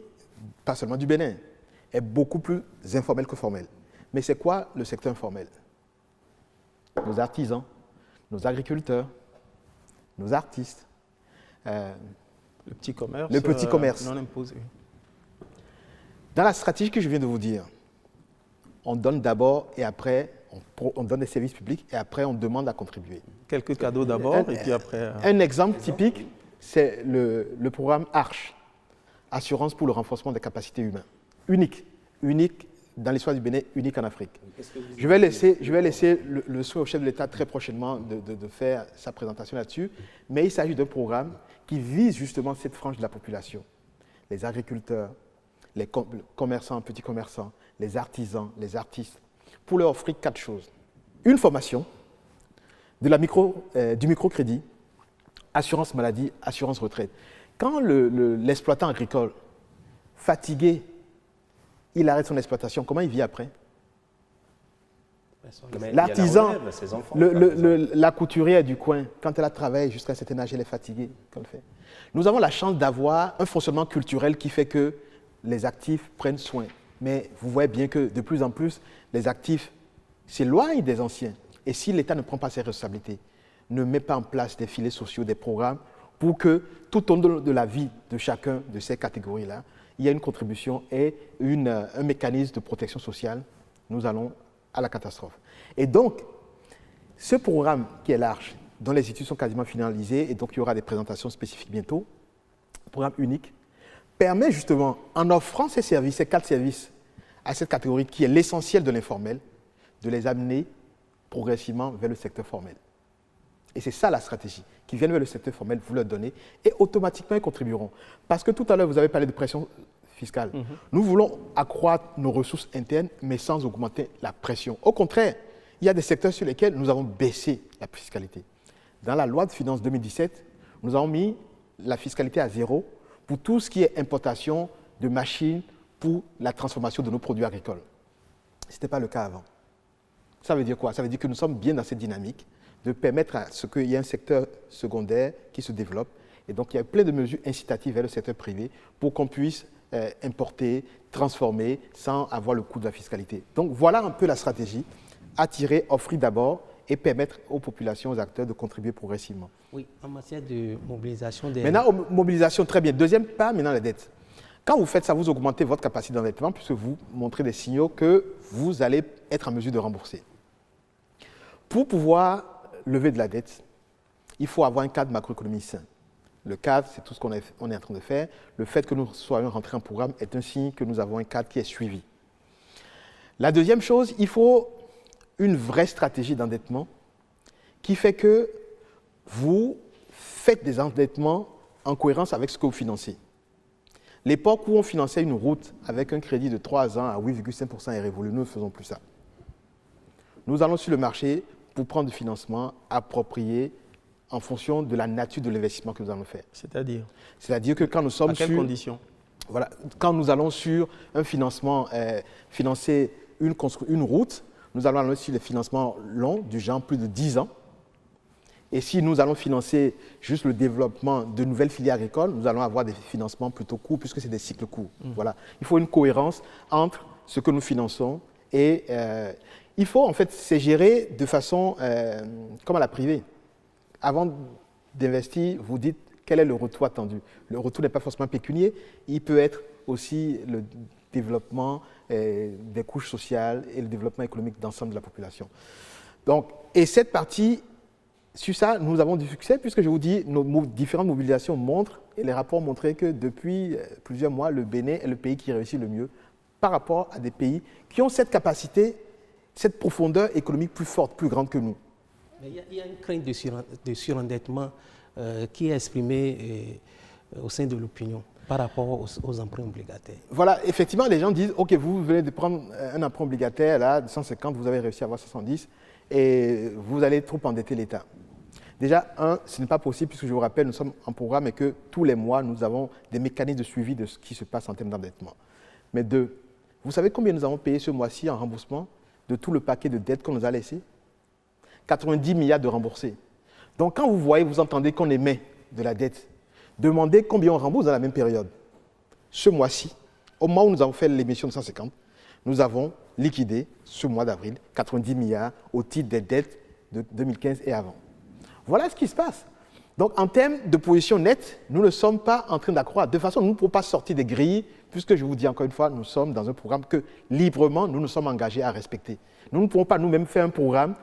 pas seulement du Bénin, est beaucoup plus informel que formel. Mais c'est quoi le secteur informel? Nos artisans, nos agriculteurs, nos artistes. Le petit commerce. Le petit commerce. Non imposé. Dans la stratégie que je viens de vous dire, on donne d'abord et après, on donne des services publics et après on demande à contribuer. Quelques cadeaux d'abord et puis après... Un exemple typique, c'est le programme ARCH, Assurance pour le renforcement des capacités humaines. Unique dans l'histoire du Bénin, unique en Afrique. Je vais laisser le souhait au chef de l'État très prochainement de faire sa présentation là-dessus, mais il s'agit d'un programme qui vise justement cette frange de la population. Les agriculteurs, les commerçants, petits commerçants, les artisans, les artistes, pour leur offrir 4 choses. Une formation, du microcrédit, assurance maladie, assurance retraite. Quand l'exploitant agricole, fatigué, il arrête son exploitation, comment il vit après? L'artisan, la couturière du coin, quand elle a travaillé jusqu'à un certain âge, elle est fatiguée. Nous avons la chance d'avoir un fonctionnement culturel qui fait que les actifs prennent soin. Mais vous voyez bien que de plus en plus, les actifs s'éloignent des anciens. Et si l'État ne prend pas ses responsabilités, ne met pas en place des filets sociaux, des programmes, pour que tout au long de la vie de chacun de ces catégories-là, il y a une contribution et un mécanisme de protection sociale, nous allons à la catastrophe. Et donc, ce programme qui est large, dont les études sont quasiment finalisées, et donc il y aura des présentations spécifiques bientôt, programme unique, permet justement, en offrant ces services, ces 4 services, à cette catégorie qui est l'essentiel de l'informel, de les amener progressivement vers le secteur formel. Et c'est ça la stratégie, qu'ils viennent vers le secteur formel, vous leur donnez, et automatiquement ils contribueront. Parce que tout à l'heure, vous avez parlé de pression fiscale. Nous voulons accroître nos ressources internes, mais sans augmenter la pression. Au contraire, il y a des secteurs sur lesquels nous avons baissé la fiscalité. Dans la loi de finances 2017, nous avons mis la fiscalité à 0 pour tout ce qui est importation de machines pour la transformation de nos produits agricoles. Ce n'était pas le cas avant. Ça veut dire quoi? Ça veut dire que nous sommes bien dans cette dynamique de permettre à ce qu'il y ait un secteur secondaire qui se développe. Et donc, il y a plein de mesures incitatives vers le secteur privé pour qu'on puisse importer, transformer sans avoir le coût de la fiscalité. Donc, voilà un peu la stratégie. Attirer, offrir d'abord et permettre aux populations, aux acteurs de contribuer progressivement. Oui, en matière de mobilisation des... Maintenant, mobilisation, très bien. Deuxième pas, maintenant la dette. Quand vous faites ça, vous augmentez votre capacité d'endettement puisque vous montrez des signaux que vous allez être en mesure de rembourser. Pour pouvoir lever de la dette, il faut avoir un cadre macroéconomique sain. Le cadre, c'est tout ce qu'on est en train de faire. Le fait que nous soyons rentrés en programme est un signe que nous avons un cadre qui est suivi. La deuxième chose, il faut une vraie stratégie d'endettement qui fait que vous faites des endettements en cohérence avec ce que vous financez. L'époque où on finançait une route avec un crédit de 3 ans à 8,5% est révolue. Nous ne faisons plus ça. Nous allons sur le marché pour prendre du financement approprié en fonction de la nature de l'investissement que nous allons faire. C'est-à-dire? C'est-à-dire que quand nous sommes sur... À quelles conditions? Voilà, quand nous allons sur un financement, financer une route, nous allons aller sur les financements longs, du genre plus de 10 ans. Et si nous allons financer juste le développement de nouvelles filières agricoles, nous allons avoir des financements plutôt courts, puisque c'est des cycles courts. Voilà. Il faut une cohérence entre ce que nous finançons et il faut en fait c'est géré de façon comme à la privée. Avant d'investir, vous dites quel est le retour attendu. Le retour n'est pas forcément pécunier, il peut être aussi le développement des couches sociales et le développement économique d'ensemble de la population. Donc, et cette partie, sur ça, nous avons du succès puisque je vous dis, nos différentes mobilisations montrent, et les rapports ont montré que depuis plusieurs mois, le Bénin est le pays qui réussit le mieux par rapport à des pays qui ont cette capacité, cette profondeur économique plus forte, plus grande que nous. Mais il y a une crainte de surendettement qui est exprimée au sein de l'opinion par rapport aux emprunts obligataires. Voilà, effectivement, les gens disent, OK, vous venez de prendre un emprunt obligataire là, de 150, vous avez réussi à avoir 70 et vous allez trop endetter l'État. Déjà, ce n'est pas possible puisque je vous rappelle, nous sommes en programme et que tous les mois, nous avons des mécanismes de suivi de ce qui se passe en termes d'endettement. Mais 2, vous savez combien nous avons payé ce mois-ci en remboursement de tout le paquet de dettes qu'on nous a laissé? 90 milliards de remboursés. Donc quand vous voyez, vous entendez qu'on émet de la dette, demandez combien on rembourse dans la même période. Ce mois-ci, Au moment où nous avons fait l'émission de 150, nous avons liquidé, ce mois d'avril, 90 milliards au titre des dettes de 2015 et avant. Voilà ce qui se passe. Donc, en termes de position nette, nous ne sommes pas en train d'accroître. De toute façon, nous ne pouvons pas sortir des grilles, puisque je vous dis encore une fois, nous sommes dans un programme que librement, nous nous sommes engagés à respecter. Nous ne pouvons pas nous-mêmes faire un programme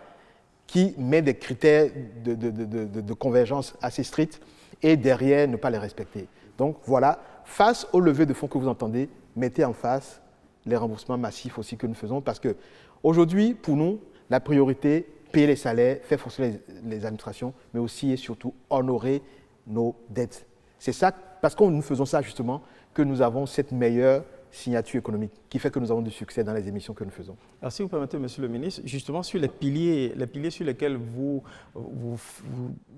qui met des critères de convergence assez stricts et derrière ne pas les respecter. Donc voilà, face au levée de fonds que vous entendez, mettez en face les remboursements massifs aussi que nous faisons, parce qu'aujourd'hui, pour nous, la priorité, payer les salaires, faire fonctionner les administrations, mais aussi et surtout honorer nos dettes. C'est ça, parce que nous faisons ça justement, que nous avons cette meilleure signature économique qui fait que nous avons du succès dans les émissions que nous faisons. Alors si vous permettez, Monsieur le Ministre, justement sur les piliers sur lesquels vous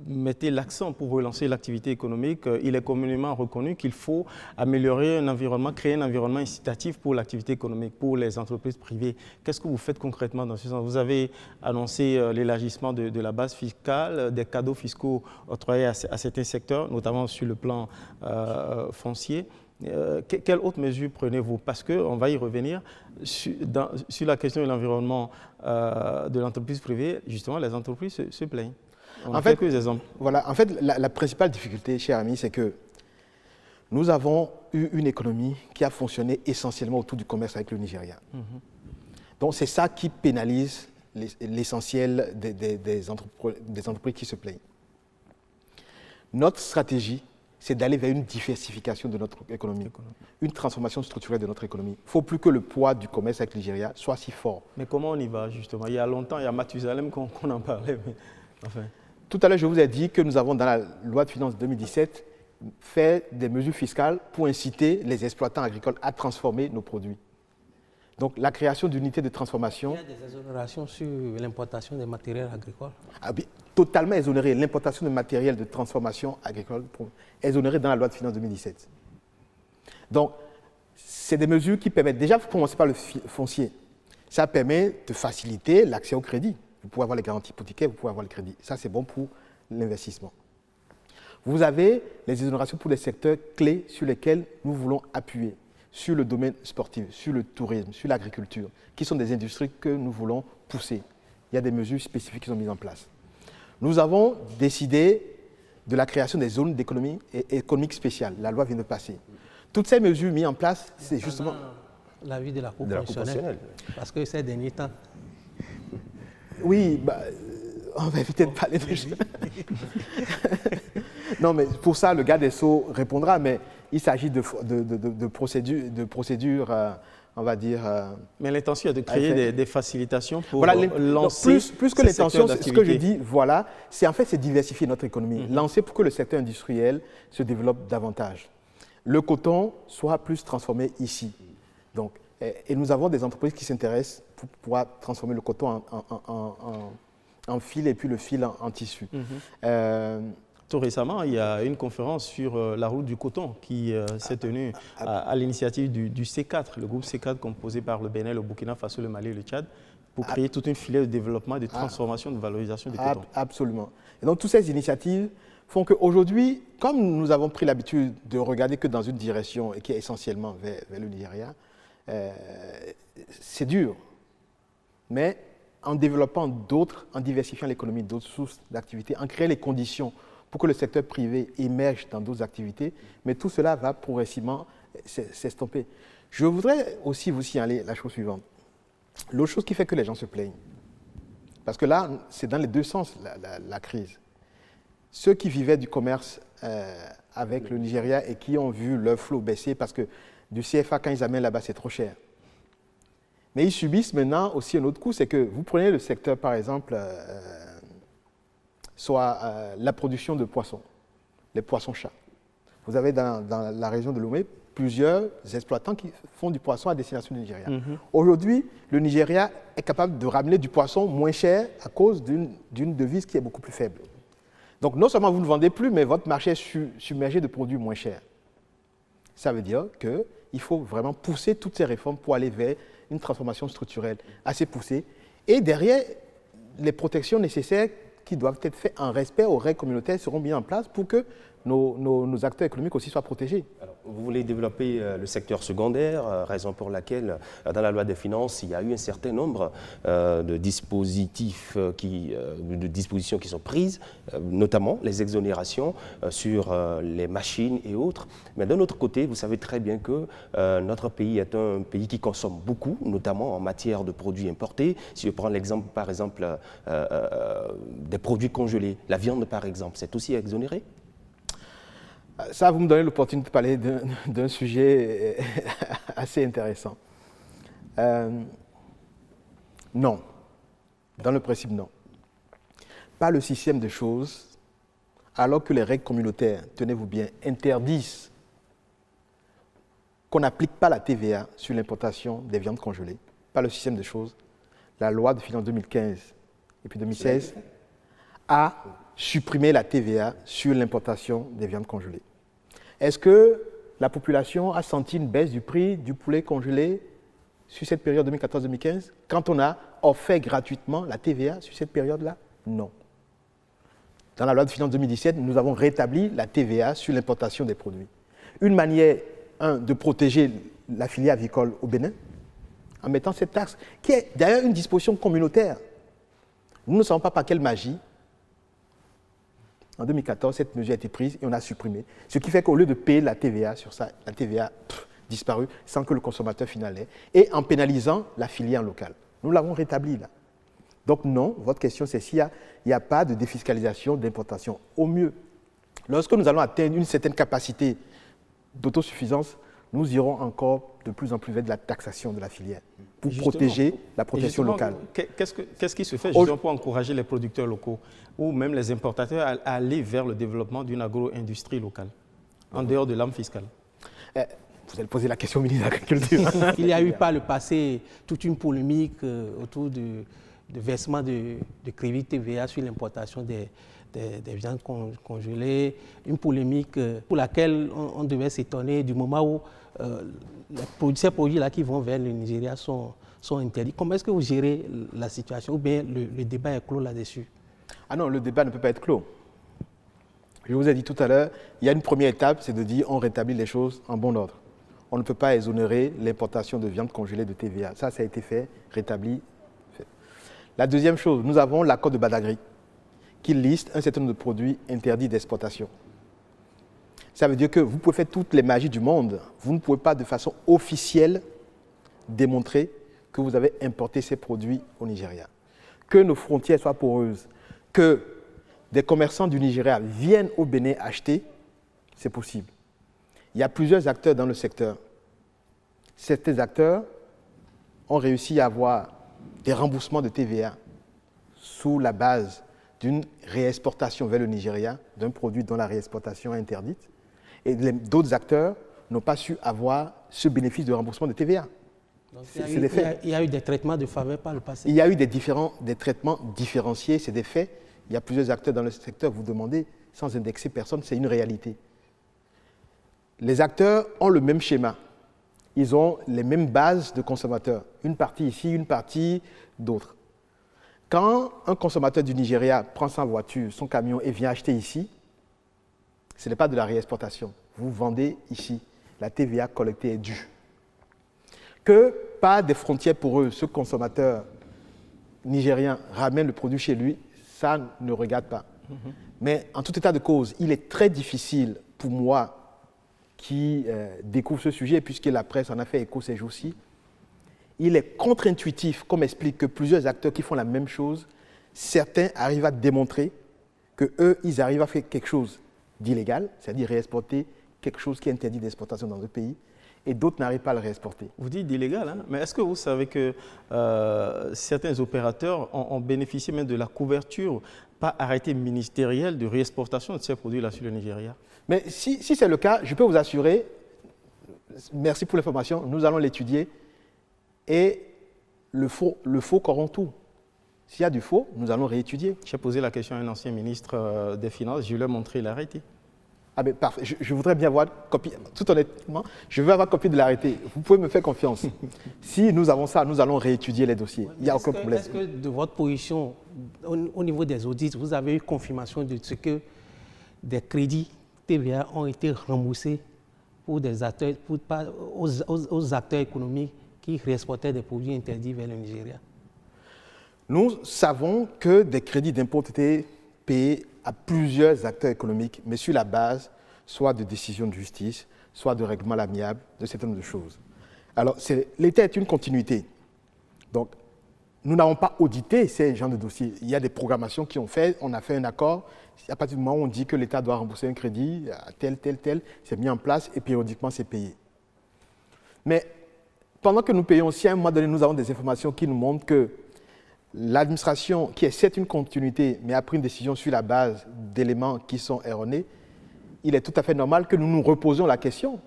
mettez l'accent pour relancer l'activité économique, il est communément reconnu qu'il faut améliorer un environnement, créer un environnement incitatif pour l'activité économique, pour les entreprises privées. Qu'est-ce que vous faites concrètement dans ce sens? Vous avez annoncé l'élargissement de la base fiscale, des cadeaux fiscaux octroyés à certains secteurs, notamment sur le plan foncier. Quelles autres mesures prenez-vous? Parce qu'on va y revenir sur la question de l'environnement de l'entreprise privée. Justement, les entreprises se plaignent. En fait, la principale difficulté, cher ami, c'est que nous avons eu une économie qui a fonctionné essentiellement autour du commerce avec le Nigeria. Donc, c'est ça qui pénalise l'essentiel des entreprises qui se plaignent. Notre stratégie, c'est d'aller vers une diversification de notre économie, une transformation structurelle de notre économie. Il ne faut plus que le poids du commerce avec le Nigeria soit si fort. Mais comment on y va, justement? Il y a longtemps, il y a Mathusalem qu'on en parlait. Mais enfin. Tout à l'heure, je vous ai dit que nous avons, dans la loi de finances 2017, fait des mesures fiscales pour inciter les exploitants agricoles à transformer nos produits. Donc, la création d'unités de transformation. Il y a des exonérations sur l'importation des matériels agricoles. Totalement exonéré. L'importation de matériel de transformation agricole exonéré dans la loi de finances 2017. Donc, c'est des mesures qui permettent, déjà, pour commencer par le foncier, ça permet de faciliter l'accès au crédit. Vous pouvez avoir les garanties hypothécaires, vous pouvez avoir le crédit. Ça, c'est bon pour l'investissement. Vous avez les exonérations pour les secteurs clés sur lesquels nous voulons appuyer, sur le domaine sportif, sur le tourisme, sur l'agriculture, qui sont des industries que nous voulons pousser. Il y a des mesures spécifiques qui sont mises en place. Nous avons décidé de la création des zones d'économie économique spéciale. La loi vient de passer. Toutes ces mesures mises en place, c'est justement... L'avis de la Cour constitutionnelle. Parce que ces derniers temps... Oui, on va éviter de parler de choses. Non, mais pour ça, le garde des Sceaux répondra, mais il s'agit de procédures, on va dire... Mais l'intention est de créer des facilitations pour lancer plus que l'intention, ce que je dis, voilà, c'est en fait c'est diversifier notre économie, lancer pour que le secteur industriel se développe davantage. Le coton soit plus transformé ici. Donc, et nous avons des entreprises qui s'intéressent pour pouvoir transformer le coton en fil et puis le fil en tissu. Tout récemment, il y a une conférence sur la route du coton qui s'est tenue à l'initiative du C4, le groupe C4 composé par le Bénin, le Burkina Faso, le Mali et le Tchad, pour créer toute une filière de développement, de transformation, de valorisation du coton. Absolument. Et donc, toutes ces initiatives font qu'aujourd'hui, comme nous avons pris l'habitude de regarder que dans une direction et qui est essentiellement vers le Nigeria, c'est dur. Mais en développant d'autres, en diversifiant l'économie, d'autres sources d'activité, en créant les conditions pour que le secteur privé émerge dans d'autres activités, mais tout cela va progressivement s'estomper. Je voudrais aussi vous signaler la chose suivante. L'autre chose qui fait que les gens se plaignent, parce que là, c'est dans les deux sens la crise. Ceux qui vivaient du commerce avec le Nigeria et qui ont vu leur flot baisser parce que du CFA, quand ils amènent là-bas, c'est trop cher. Mais ils subissent maintenant aussi un autre coup, c'est que vous prenez le secteur, par exemple, soit la production de poissons, les poissons-chats. Vous avez dans la région de Lomé plusieurs exploitants qui font du poisson à destination du Nigeria. Aujourd'hui, le Nigeria est capable de ramener du poisson moins cher à cause d'une devise qui est beaucoup plus faible. Donc non seulement vous ne vendez plus, mais votre marché est submergé de produits moins chers. Ça veut dire qu'il faut vraiment pousser toutes ces réformes pour aller vers une transformation structurelle assez poussée. Et derrière, les protections nécessaires qui doivent être faites en respect aux règles communautaires seront mises en place pour que nos acteurs économiques aussi soient protégés. Alors, vous voulez développer le secteur secondaire, raison pour laquelle, dans la loi des finances, il y a eu un certain nombre de dispositions qui sont prises, notamment les exonérations sur les machines et autres. Mais d'un autre côté, vous savez très bien que notre pays est un pays qui consomme beaucoup, notamment en matière de produits importés. Si je prends l'exemple, par exemple, des produits congelés, la viande, par exemple, c'est aussi exonéré? Ça, vous me donnez l'opportunité de parler d'un sujet assez intéressant. Non. Dans le principe, non. Pas le système de choses, alors que les règles communautaires, tenez-vous bien, interdisent qu'on n'applique pas la TVA sur l'importation des viandes congelées. Pas le système de choses. La loi de finances 2015 et puis 2016 a supprimé la TVA sur l'importation des viandes congelées. Est-ce que la population a senti une baisse du prix du poulet congelé sur cette période 2014-2015 quand on a offert gratuitement la TVA sur cette période-là? Non. Dans la loi de finances 2017, nous avons rétabli la TVA sur l'importation des produits. Une manière, de protéger la filière avicole au Bénin, en mettant cette taxe, qui est d'ailleurs une disposition communautaire. Nous ne savons pas par quelle magie. En 2014, cette mesure a été prise et on a supprimé. Ce qui fait qu'au lieu de payer la TVA sur ça, la TVA disparue sans que le consommateur final ait, et en pénalisant la filière locale. Nous l'avons rétabli là. Donc non, votre question c'est s'il n'y a pas de défiscalisation d'importation. Au mieux, lorsque nous allons atteindre une certaine capacité d'autosuffisance, nous irons encore de plus en plus vers de la taxation de la filière pour protéger la protection locale. Qu'est-ce qui se fait justement pour encourager les producteurs locaux ou même les importateurs à aller vers le développement d'une agro-industrie locale, en dehors de l'âme fiscale? Vous allez poser la question au ministre de l'Agriculture. Il y a eu par le passé toute une polémique autour de versement de crédit TVA sur l'importation des viandes congelées, une polémique pour laquelle on devait s'étonner du moment où ces produits-là qui vont vers le Nigeria sont interdits. Comment est-ce que vous gérez la situation ou bien le débat est clos là-dessus? Ah non, le débat ne peut pas être clos. Je vous ai dit tout à l'heure, il y a une première étape, c'est de dire on rétablit les choses en bon ordre. On ne peut pas exonérer l'importation de viande congelée de TVA. Ça a été fait, rétabli. Fait. La deuxième chose, nous avons l'accord de Badagry qui liste un certain nombre de produits interdits d'exportation. Ça veut dire que vous pouvez faire toutes les magies du monde, vous ne pouvez pas de façon officielle démontrer que vous avez importé ces produits au Nigeria. Que nos frontières soient poreuses, que des commerçants du Nigeria viennent au Bénin acheter, c'est possible. Il y a plusieurs acteurs dans le secteur. Certains acteurs ont réussi à avoir des remboursements de TVA sous la base d'une réexportation vers le Nigeria, d'un produit dont la réexportation est interdite. Et d'autres acteurs n'ont pas su avoir ce bénéfice de remboursement de TVA. Donc, il y a eu des traitements de faveur par le passé. Il y a eu des traitements différenciés, c'est des faits. Il y a plusieurs acteurs dans le secteur, vous demandez, sans indexer personne, c'est une réalité. Les acteurs ont le même schéma. Ils ont les mêmes bases de consommateurs. Une partie ici, une partie d'autres. Quand un consommateur du Nigeria prend sa voiture, son camion et vient acheter ici, ce n'est pas de la réexportation. Vous vendez ici. La TVA collectée est due. Que par des frontières pour eux, ce consommateur nigérien ramène le produit chez lui, ça ne regarde pas. Mais en tout état de cause, il est très difficile pour moi qui découvre ce sujet, puisque la presse en a fait écho ces jours-ci, il est contre-intuitif, comme explique que plusieurs acteurs qui font la même chose, certains arrivent à démontrer qu'eux, ils arrivent à faire quelque chose d'illégal, c'est-à-dire réexporter quelque chose qui est interdit d'exportation dans le pays, et d'autres n'arrivent pas à le réexporter. Vous dites d'illégal, hein? Mais est-ce que vous savez que certains opérateurs ont bénéficié même de la couverture par arrêté ministériel de réexportation de ces produits-là sur le Nigeria? Mais si c'est le cas, je peux vous assurer, merci pour l'information, nous allons l'étudier, et le faux corrompt tout. S'il y a du faux, nous allons réétudier. J'ai posé la question à un ancien ministre des Finances, je lui ai montré l'arrêté. Ah ben parfait, je voudrais bien avoir copie, tout honnêtement, je veux avoir copie de l'arrêté. Vous pouvez me faire confiance. Si nous avons ça, nous allons réétudier les dossiers. Il n'y a aucun problème. Est-ce que de votre position, au niveau des audits, vous avez eu confirmation de ce que des crédits TVA ont été remboursés pour des acteurs, aux acteurs économiques qui réexportaient des produits interdits vers le Nigeria? Nous savons que des crédits d'impôt ont été payés à plusieurs acteurs économiques, mais sur la base soit de décisions de justice, soit de règlements amiables, de certain nombre de choses. Alors, l'État est une continuité. Donc, nous n'avons pas audité ces genres de dossiers. Il y a des programmations qui ont fait, on a fait un accord. À partir du moment où on dit que l'État doit rembourser un crédit à tel, c'est mis en place et périodiquement c'est payé. Mais pendant que nous payons aussi, à un moment donné, nous avons des informations qui nous montrent que l'administration, qui est certes une continuité, mais a pris une décision sur la base d'éléments qui sont erronés, il est tout à fait normal que nous nous reposions la question.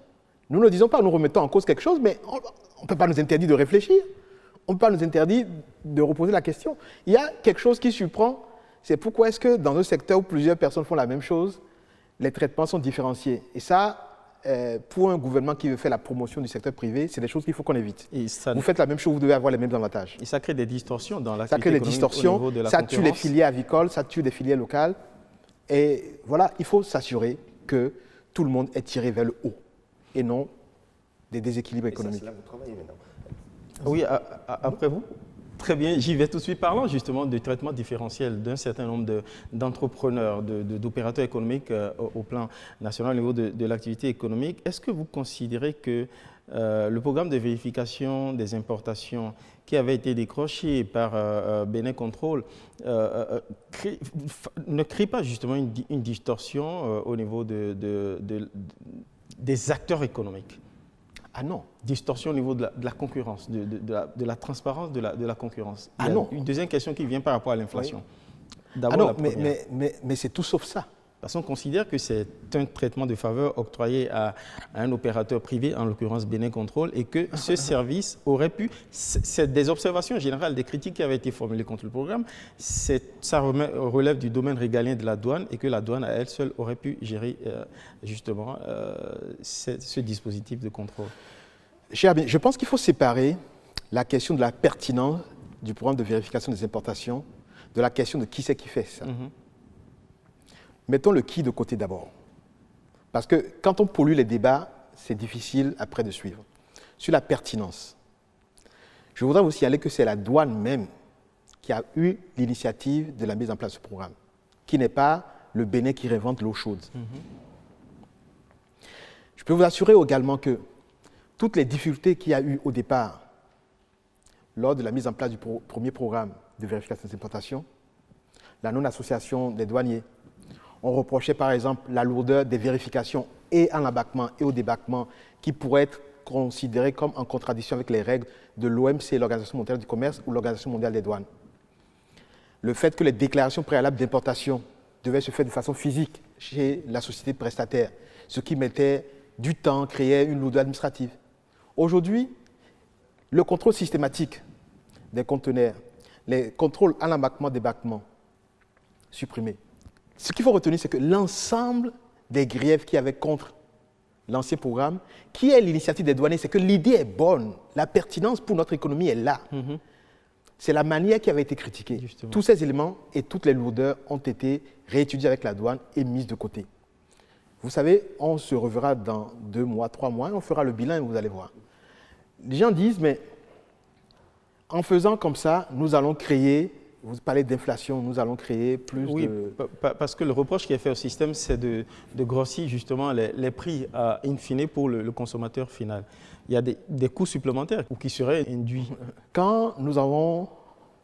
Nous ne disons pas, nous remettons en cause quelque chose, mais on ne peut pas nous interdire de réfléchir. On ne peut pas nous interdire de reposer la question. Il y a quelque chose qui surprend, c'est pourquoi est-ce que dans un secteur où plusieurs personnes font la même chose, les traitements sont différenciés. Et ça, pour un gouvernement qui veut faire la promotion du secteur privé, c'est des choses qu'il faut qu'on évite. Vous faites la même chose, vous devez avoir les mêmes avantages. Et ça crée des distorsions dans l'activité Ça crée des économique distorsions, au niveau de la ça concurrence. tue les filières avicoles, ça tue des filières locales. Et voilà, il faut s'assurer que tout le monde est tiré vers le haut et non des déséquilibres économiques. Et ça, c'est là où vous travaillez maintenant. Oui, après vous. Très bien, j'y vais tout de suite. Parlant justement du traitement différentiel d'un certain nombre d'entrepreneurs, d'opérateurs économiques au plan national au niveau de l'activité économique. Est-ce que vous considérez que le programme de vérification des importations qui avait été décroché par Bénin Control ne crée pas justement une distorsion au niveau des acteurs économiques? Ah non. Distorsion au niveau de la concurrence, de la transparence de la concurrence. Ah non. Une deuxième question qui vient par rapport à l'inflation. Oui. D'abord, ah non, la première. mais c'est tout sauf ça. Parce qu'on considère que c'est un traitement de faveur octroyé à un opérateur privé, en l'occurrence Bénin Control, et que ce service aurait pu... C'est des observations générales, des critiques qui avaient été formulées contre le programme. Ça relève du domaine régalien de la douane et que la douane, à elle seule, aurait pu gérer justement ce dispositif de contrôle. Cher ami, je pense qu'il faut séparer la question de la pertinence du programme de vérification des importations de la question de qui c'est qui fait ça. Mettons le qui de côté d'abord. Parce que quand on pollue les débats, c'est difficile après de suivre. Sur la pertinence, je voudrais vous signaler que c'est la douane même qui a eu l'initiative de la mise en place de ce programme, qui n'est pas le Bénin qui réinvente l'eau chaude. Je peux vous assurer également que toutes les difficultés qu'il y a eu au départ, lors de la mise en place du premier programme de vérification des importations, la non-association des douaniers, on reprochait par exemple la lourdeur des vérifications et en embarquement et au débarquement qui pourraient être considérées comme en contradiction avec les règles de l'OMC, l'Organisation mondiale du commerce ou l'Organisation mondiale des douanes. Le fait que les déclarations préalables d'importation devaient se faire de façon physique chez la société prestataire, ce qui mettait du temps, créait une lourdeur administrative. Aujourd'hui, le contrôle systématique des conteneurs, les contrôles en embarquement, débarquement, supprimés. Ce qu'il faut retenir, c'est que l'ensemble des griefs qu'il y avait contre l'ancien programme, qui est l'initiative des douaniers, c'est que l'idée est bonne, la pertinence pour notre économie est là. C'est la manière qui avait été critiquée. Justement. Tous ces éléments et toutes les lourdeurs ont été réétudiés avec la douane et mises de côté. Vous savez, on se reverra dans 2 mois, 3 mois, on fera le bilan et vous allez voir. Les gens disent, mais en faisant comme ça, nous allons créer, vous parlez d'inflation, nous allons créer plus de... Parce que le reproche qui est fait au système, c'est de grossir justement les prix in fine pour le consommateur final. Il y a des coûts supplémentaires qui seraient induits. Quand nous avons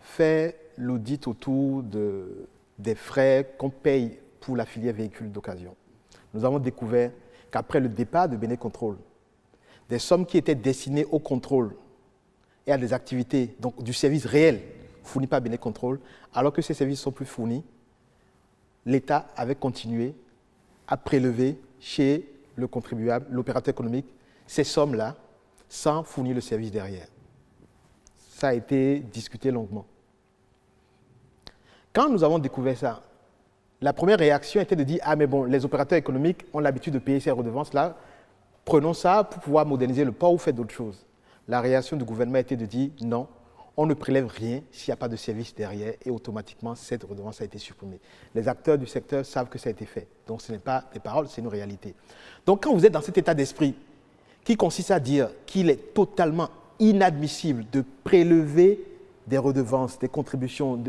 fait l'audit autour des frais qu'on paye pour la filière véhicules d'occasion, nous avons découvert qu'après le départ de Bénin Control, des sommes qui étaient destinées au contrôle et à des activités, donc du service réel fourni par Bénin Control, alors que ces services ne sont plus fournis, l'État avait continué à prélever chez le contribuable, l'opérateur économique, ces sommes-là, sans fournir le service derrière. Ça a été discuté longuement. Quand nous avons découvert ça, la première réaction était de dire « Ah mais bon, les opérateurs économiques ont l'habitude de payer ces redevances-là, prenons ça pour pouvoir moderniser le port ou faire d'autres choses. » La réaction du gouvernement était de dire « Non, on ne prélève rien s'il n'y a pas de service derrière et automatiquement, cette redevance a été supprimée. Les acteurs du secteur savent que ça a été fait. Donc, ce n'est pas des paroles, c'est une réalité. Donc, quand vous êtes dans cet état d'esprit qui consiste à dire qu'il est totalement inadmissible de prélever des redevances, des contributions,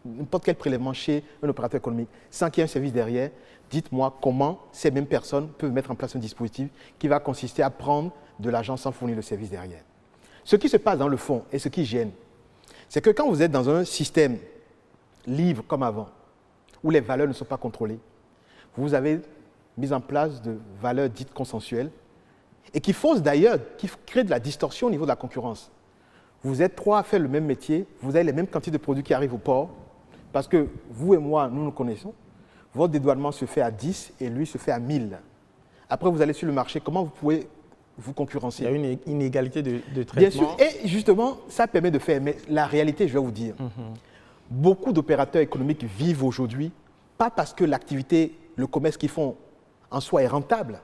n'importe quel prélèvement chez un opérateur économique sans qu'il y ait un service derrière, dites-moi comment ces mêmes personnes peuvent mettre en place un dispositif qui va consister à prendre de l'argent sans fournir le service derrière. Ce qui se passe dans le fond et ce qui gêne, c'est que quand vous êtes dans un système libre comme avant, où les valeurs ne sont pas contrôlées, vous avez mis en place de valeurs dites consensuelles et qui faussent d'ailleurs, qui créent de la distorsion au niveau de la concurrence. Vous êtes 3 à faire le même métier, vous avez les mêmes quantités de produits qui arrivent au port, parce que vous et moi, nous nous connaissons, votre dédouanement se fait à 10 et lui se fait à 1000. Après, vous allez sur le marché, comment vous pouvez vous concurrencer? Il y a une inégalité de traitement. Bien sûr, et justement, ça permet de faire, mais la réalité, je vais vous dire, beaucoup d'opérateurs économiques vivent aujourd'hui, pas parce que l'activité, le commerce qu'ils font en soi est rentable,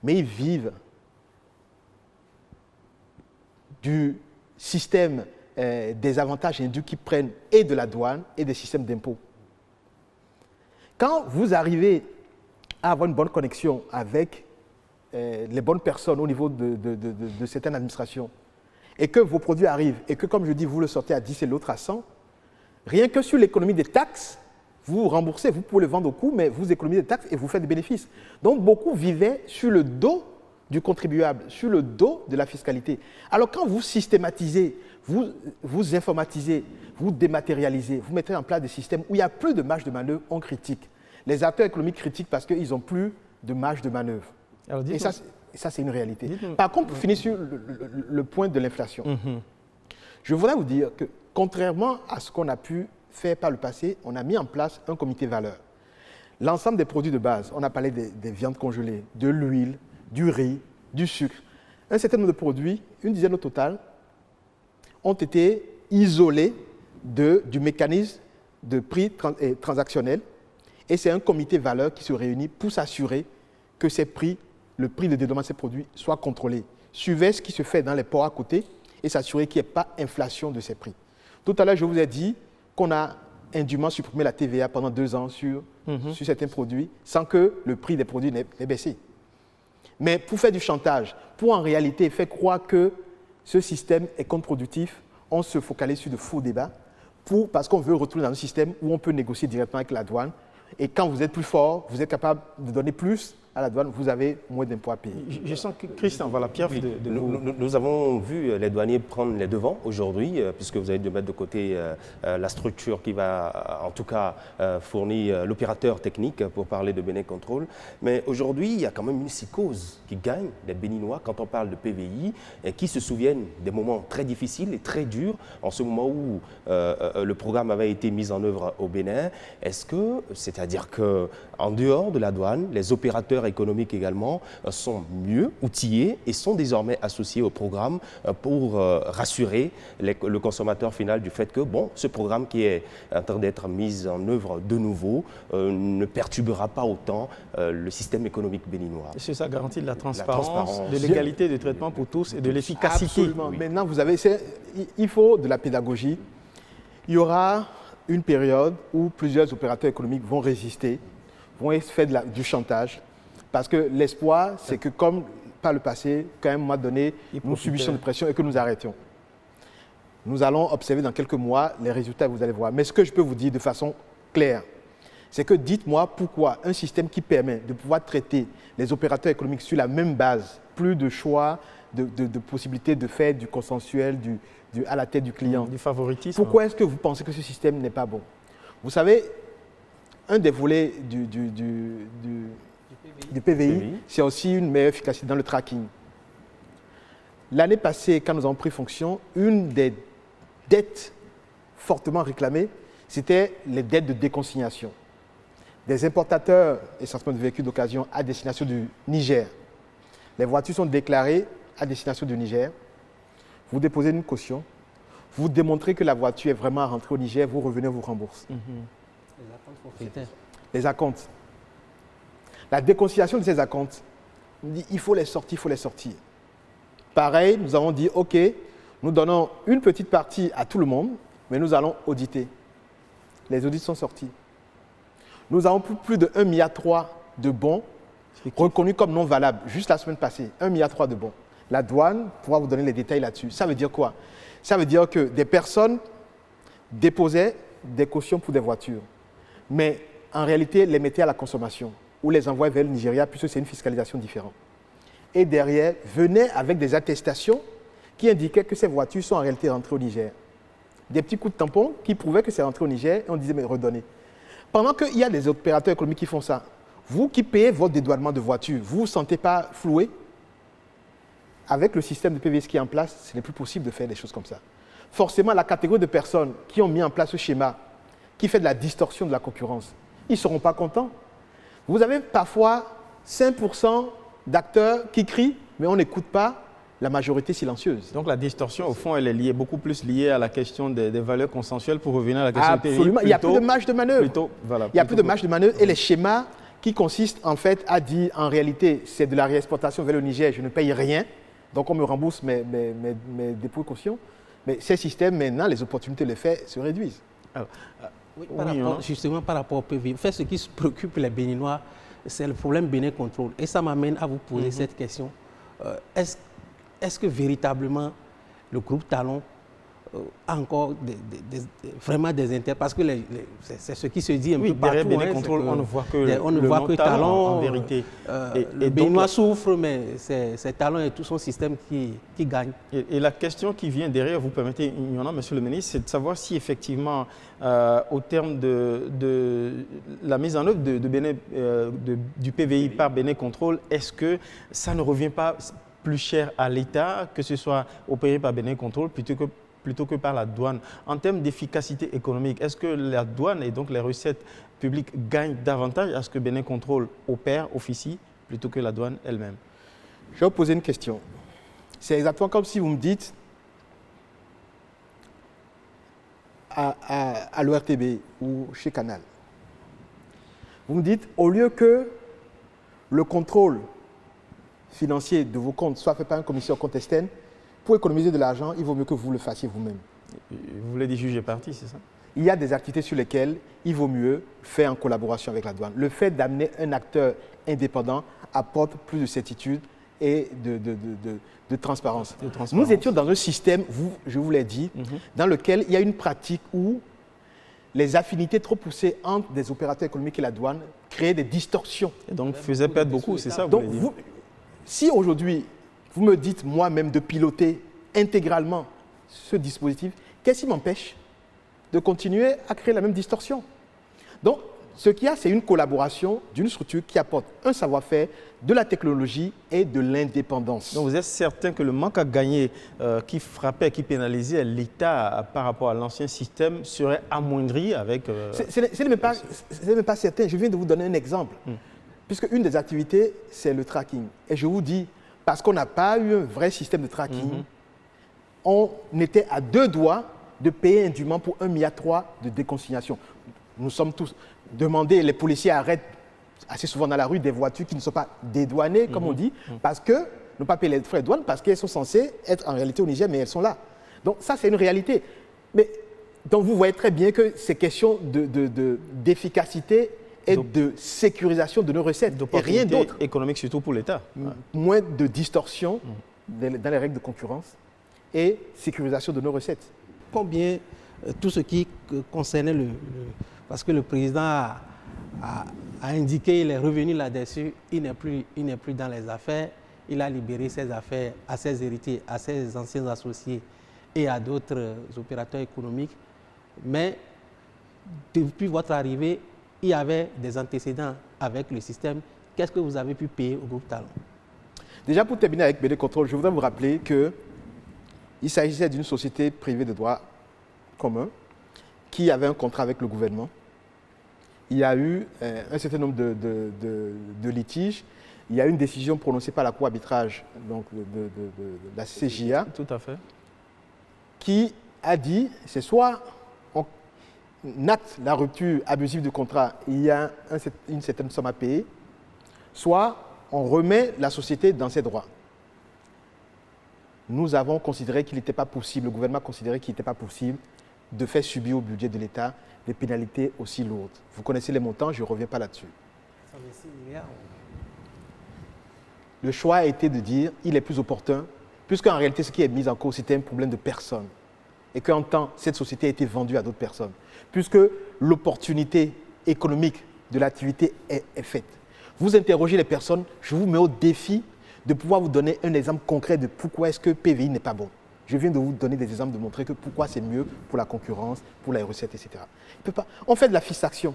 mais ils vivent du système des avantages induits qu'ils prennent et de la douane et des systèmes d'impôts. Quand vous arrivez à avoir une bonne connexion avec les bonnes personnes au niveau de certaines administrations et que vos produits arrivent et que, comme je dis, vous le sortez à 10 et l'autre à 100, rien que sur l'économie des taxes, vous remboursez, vous pouvez le vendre au coût, mais vous économisez des taxes et vous faites des bénéfices. Donc, beaucoup vivaient sur le dos du contribuable, sur le dos de la fiscalité. Alors, quand vous systématisez, vous informatisez, vous dématérialisez, vous mettez en place des systèmes où il n'y a plus de marge de manœuvre, on critique. Les acteurs économiques critiquent parce qu'ils n'ont plus de marge de manœuvre. Alors, et ça, c'est une réalité. Par contre, pour finir sur le point de l'inflation, je voudrais vous dire que, contrairement à ce qu'on a pu faire par le passé, on a mis en place un comité valeur. L'ensemble des produits de base, on a parlé des viandes congelées, de l'huile, du riz, du sucre. Un certain nombre de produits, une dizaine au total, ont été isolés du mécanisme de prix transactionnel. Et c'est un comité valeur qui se réunit pour s'assurer que ces prix, le prix de dédommagement de ces produits soit contrôlé. Suivez ce qui se fait dans les ports à côté et s'assurer qu'il n'y ait pas inflation de ces prix. Tout à l'heure, je vous ai dit qu'on a indûment supprimé la TVA pendant 2 ans sur certains produits sans que le prix des produits n'ait baissé. Mais pour faire du chantage, pour en réalité faire croire que ce système est contre-productif, on se focalise sur de faux débats parce qu'on veut retourner dans un système où on peut négocier directement avec la douane. Et quand vous êtes plus fort, vous êtes capable de donner plus à la douane, vous avez moins d'impôts à payer. Je sens que Christian, voilà, Pierre, oui, nous avons vu les douaniers prendre les devants aujourd'hui, puisque vous allez de mettre de côté la structure qui va, en tout cas, fournir l'opérateur technique pour parler de Bénin Control. Mais aujourd'hui, il y a quand même une psychose qui gagne les Béninois quand on parle de PVI et qui se souviennent des moments très difficiles et très durs en ce moment où le programme avait été mis en œuvre au Bénin. C'est-à-dire qu'en dehors de la douane, les opérateurs économiques également sont mieux outillés et sont désormais associés au programme pour rassurer le consommateur final du fait que ce programme qui est en train d'être mis en œuvre de nouveau ne perturbera pas autant le système économique béninois. Et ça garantit de la transparence, de l'égalité de traitement pour tous et de l'efficacité. Absolument. Oui. Maintenant, il faut de la pédagogie. Il y aura une période où plusieurs opérateurs économiques vont résister, vont faire du chantage. Parce que l'espoir, c'est que comme par le passé, qu'à un moment donné, nous subissions de pression et que nous arrêtions. Nous allons observer dans quelques mois les résultats, vous allez voir. Mais ce que je peux vous dire de façon claire, c'est que dites-moi pourquoi un système qui permet de pouvoir traiter les opérateurs économiques sur la même base, plus de choix, de possibilités de faire du consensuel, à la tête du client. Du favoritisme. Pourquoi est-ce que vous pensez que ce système n'est pas bon? Vous savez, un des volets du PVI, c'est aussi une meilleure efficacité dans le tracking. L'année passée, quand nous avons pris fonction, une des dettes fortement réclamées, c'était les dettes de déconsignation. Des importateurs, essentiellement de véhicules d'occasion, à destination du Niger. Les voitures sont déclarées à destination du Niger. Vous déposez une caution, vous démontrez que la voiture est vraiment rentrée au Niger, vous revenez, vous remboursez. Les acomptes forfaitaires. Les acomptes. La déconciliation de ces acomptes, il faut les sortir, il faut les sortir. Pareil, nous avons dit, OK, Nous donnons une petite partie à tout le monde, mais nous allons auditer. Les audits sont sortis. Nous avons plus de 1,3 milliard de bons reconnus comme non valables, juste la semaine passée. 1,3 milliard de bons. La douane pourra vous donner les détails là-dessus. Ça veut dire quoi? Ça veut dire que des personnes déposaient des cautions pour des voitures, mais en réalité les mettaient à la consommation ou les envoyaient vers le Nigeria, puisque c'est une fiscalisation différente. Et derrière, venaient avec des attestations qui indiquaient que ces voitures sont en réalité rentrées au Niger. Des petits coups de tampon qui prouvaient que c'est rentré au Niger et on disait mais redonnez. Pendant qu'il y a des opérateurs économiques qui font ça, vous qui payez votre dédouanement de voiture, vous ne vous sentez pas floué? Avec le système de PVS qui est en place, ce n'est plus possible de faire des choses comme ça. Forcément, la catégorie de personnes qui ont mis en place ce schéma, qui fait de la distorsion de la concurrence, ils ne seront pas contents. Vous avez parfois 5% d'acteurs qui crient, mais on n'écoute pas la majorité silencieuse. Donc la distorsion, au fond, elle est liée, beaucoup plus liée à la question des valeurs consensuelles pour revenir à la question du PVI. Absolument, il n'y a plus de marge de manœuvre. Voilà, il n'y a plus de marge de manœuvre et les schémas qui consistent en fait à dire en réalité c'est de la réexportation vers le Niger, je ne paye rien, donc on me rembourse mes dépôts de caution. Mais ces systèmes, maintenant, les opportunités de les faire se réduisent. Alors, justement, par rapport au PVI, en fait, ce qui préoccupe les Béninois, c'est le problème Bénin Contrôle. Et ça m'amène à vous poser cette question. Est-ce que véritablement le groupe Talon a encore vraiment des intérêts? Parce que c'est ce qui se dit un peu partout. Derrière Bénin Contrôle, on ne voit que Talon, en vérité. Le Béninois souffre, mais c'est Talon et tout son système qui gagne. Et la question qui vient derrière, vous permettez, monsieur le ministre, c'est de savoir si effectivement, au terme de la mise en œuvre du PVI par Bénin Contrôle, est-ce que ça ne revient pas plus cher à l'État, que ce soit opéré par Bénin Contrôle plutôt que par la douane? En termes d'efficacité économique, est-ce que la douane et donc les recettes publiques gagnent davantage à ce que Bénin Contrôle opère, officie, plutôt que la douane elle-même? Je vais vous poser une question. C'est exactement comme si vous me dites à l'ORTB ou chez Canal, vous me dites, au lieu que le contrôle financier de vos comptes soit fait par un commissaire compte externe, pour économiser de l'argent, il vaut mieux que vous le fassiez vous-même. Vous voulez dire juger parti, c'est ça? Il y a des activités sur lesquelles il vaut mieux faire en collaboration avec la douane. Le fait d'amener un acteur indépendant apporte plus de certitude et de transparence. Nous étions dans un système, je vous l'ai dit, dans lequel il y a une pratique où les affinités trop poussées entre des opérateurs économiques et la douane créaient des distorsions. Et donc faisaient perdre beaucoup, c'est ça? Donc, si aujourd'hui, vous me dites moi-même de piloter intégralement ce dispositif, qu'est-ce qui m'empêche de continuer à créer la même distorsion? Donc, ce qu'il y a, c'est une collaboration d'une structure qui apporte un savoir-faire, de la technologie et de l'indépendance. Donc, vous êtes certain que le manque à gagner qui frappait, qui pénalisait l'État par rapport à l'ancien système serait amoindri avec... Ce n'est même pas certain. Je viens de vous donner un exemple. Puisque une des activités, c'est le tracking. Et je vous dis, parce qu'on n'a pas eu un vrai système de tracking, on était à 2 doigts de payer indûment pour 1,3 milliard de déconsignation. Nous sommes tous demandés, les policiers arrêtent assez souvent dans la rue des voitures qui ne sont pas dédouanées, comme on dit, parce que ne pas payer les frais de douane, parce qu'elles sont censées être en réalité au Niger, mais elles sont là. Donc ça, c'est une réalité. Mais donc vous voyez très bien que c'est question d'efficacité et de sécurisation de nos recettes, et rien d'autre. Économique surtout pour l'État. Moins de distorsion dans les règles de concurrence et sécurisation de nos recettes. Combien tout ce qui concernait parce que le président a indiqué, il est revenu là-dessus, il n'est plus dans les affaires, il a libéré ses affaires à ses héritiers, à ses anciens associés et à d'autres opérateurs économiques. Mais depuis votre arrivée, il y avait des antécédents avec le système. Qu'est-ce que vous avez pu payer au groupe Talon? Déjà, pour terminer avec Bénin Contrôle, je voudrais vous rappeler qu'il s'agissait d'une société privée de droit commun qui avait un contrat avec le gouvernement. Il y a eu un certain nombre de litiges. Il y a eu une décision prononcée par la Cour arbitrage donc de la CJA. Tout à fait. Qui a dit, c'est soit on acte la rupture abusive du contrat, il y a une certaine somme à payer, soit on remet la société dans ses droits. nous avons considéré qu'il n'était pas possible, le gouvernement a considéré qu'il n'était pas possible de faire subir au budget de l'État des pénalités aussi lourdes. Vous connaissez les montants, je ne reviens pas là-dessus. 126 milliards. Le choix a été de dire il est plus opportun, puisqu'en réalité, ce qui est mis en cause, c'était un problème de personne. Et qu'en temps, cette société a été vendue à d'autres personnes. Puisque l'opportunité économique de l'activité est faite. Vous interrogez les personnes, je vous mets au défi de pouvoir vous donner un exemple concret de pourquoi est-ce que PVI n'est pas bon. Je viens de vous donner des exemples de montrer que pourquoi c'est mieux pour la concurrence, pour la recette, etc. Il peut pas. On fait de la fiscation.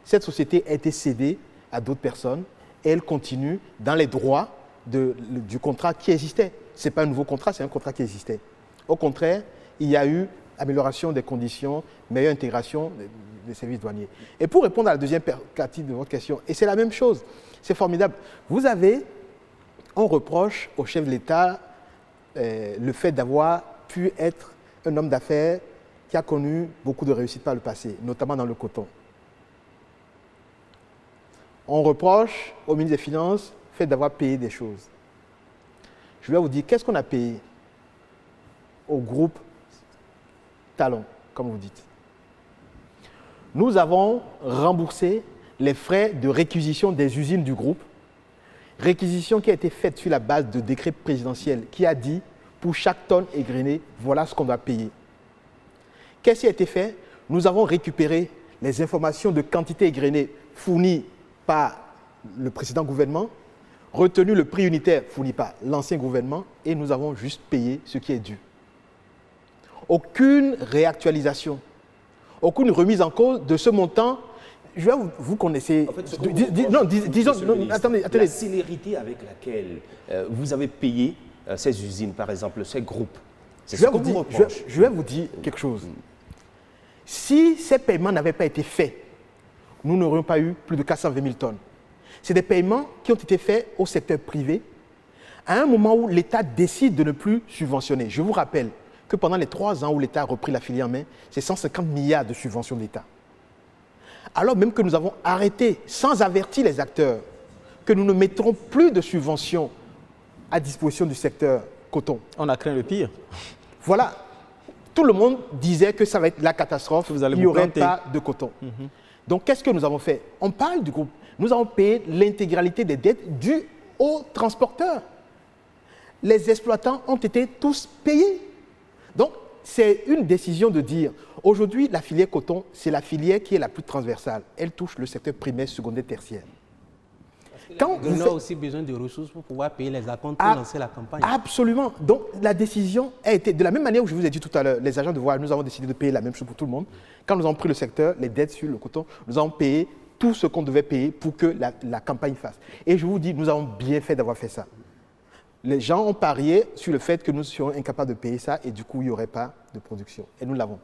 Cette société a été cédée à d'autres personnes et elle continue dans les droits du contrat qui existait. Ce n'est pas un nouveau contrat, c'est un contrat qui existait. Au contraire, il y a eu amélioration des conditions, meilleure intégration des services douaniers. Et pour répondre à la deuxième partie de votre question, et c'est la même chose, c'est formidable. On reproche au chef de l'État le fait d'avoir pu être un homme d'affaires qui a connu beaucoup de réussite par le passé, notamment dans le coton. On reproche au ministre des Finances le fait d'avoir payé des choses. Je vais vous dire, qu'est-ce qu'on a payé au groupe Talon, comme vous dites? Nous avons remboursé les frais de réquisition des usines du groupe, réquisition qui a été faite sur la base de décret présidentiel qui a dit, pour chaque tonne égrenée, voilà ce qu'on doit payer. Qu'est-ce qui a été fait? Nous avons récupéré les informations de quantité égrenée fournies par le précédent gouvernement, retenu le prix unitaire fourni par l'ancien gouvernement et nous avons juste payé ce qui est dû. Aucune réactualisation, aucune remise en cause de ce montant. Je vais vous connaissez. En fait, disons. Attendez. La célérité avec laquelle vous avez payé ces usines, par exemple, ces groupes. Je vais vous dire quelque chose. Si ces paiements n'avaient pas été faits, nous n'aurions pas eu plus de 420 000 tonnes. C'est des paiements qui ont été faits au secteur privé à un moment où l'État décide de ne plus subventionner. Je vous rappelle que pendant les 3 ans où l'État a repris la filière en main, c'est 150 milliards de subventions d'État. Alors même que nous avons arrêté, sans avertir les acteurs, que nous ne mettrons plus de subventions à disposition du secteur coton. On a craint le pire. Voilà. Tout le monde disait que ça va être la catastrophe, il n'y aurait pas de coton. Donc qu'est-ce que nous avons fait? On parle du groupe. Nous avons payé l'intégralité des dettes dues aux transporteurs. Les exploitants ont été tous payés. Donc, c'est une décision de dire, aujourd'hui, la filière coton, c'est la filière qui est la plus transversale. Elle touche le secteur primaire, secondaire, tertiaire. On a aussi besoin de ressources pour pouvoir payer les acomptes pour lancer la campagne. Absolument. Donc, la décision a été, de la même manière où je vous ai dit tout à l'heure, les agents de voirie, nous avons décidé de payer la même chose pour tout le monde. Quand nous avons pris le secteur, les dettes sur le coton, nous avons payé tout ce qu'on devait payer pour que la campagne fasse. Et je vous dis, nous avons bien fait d'avoir fait ça. Les gens ont parié sur le fait que nous serions incapables de payer ça et du coup, il n'y aurait pas de production. Et nous l'avons.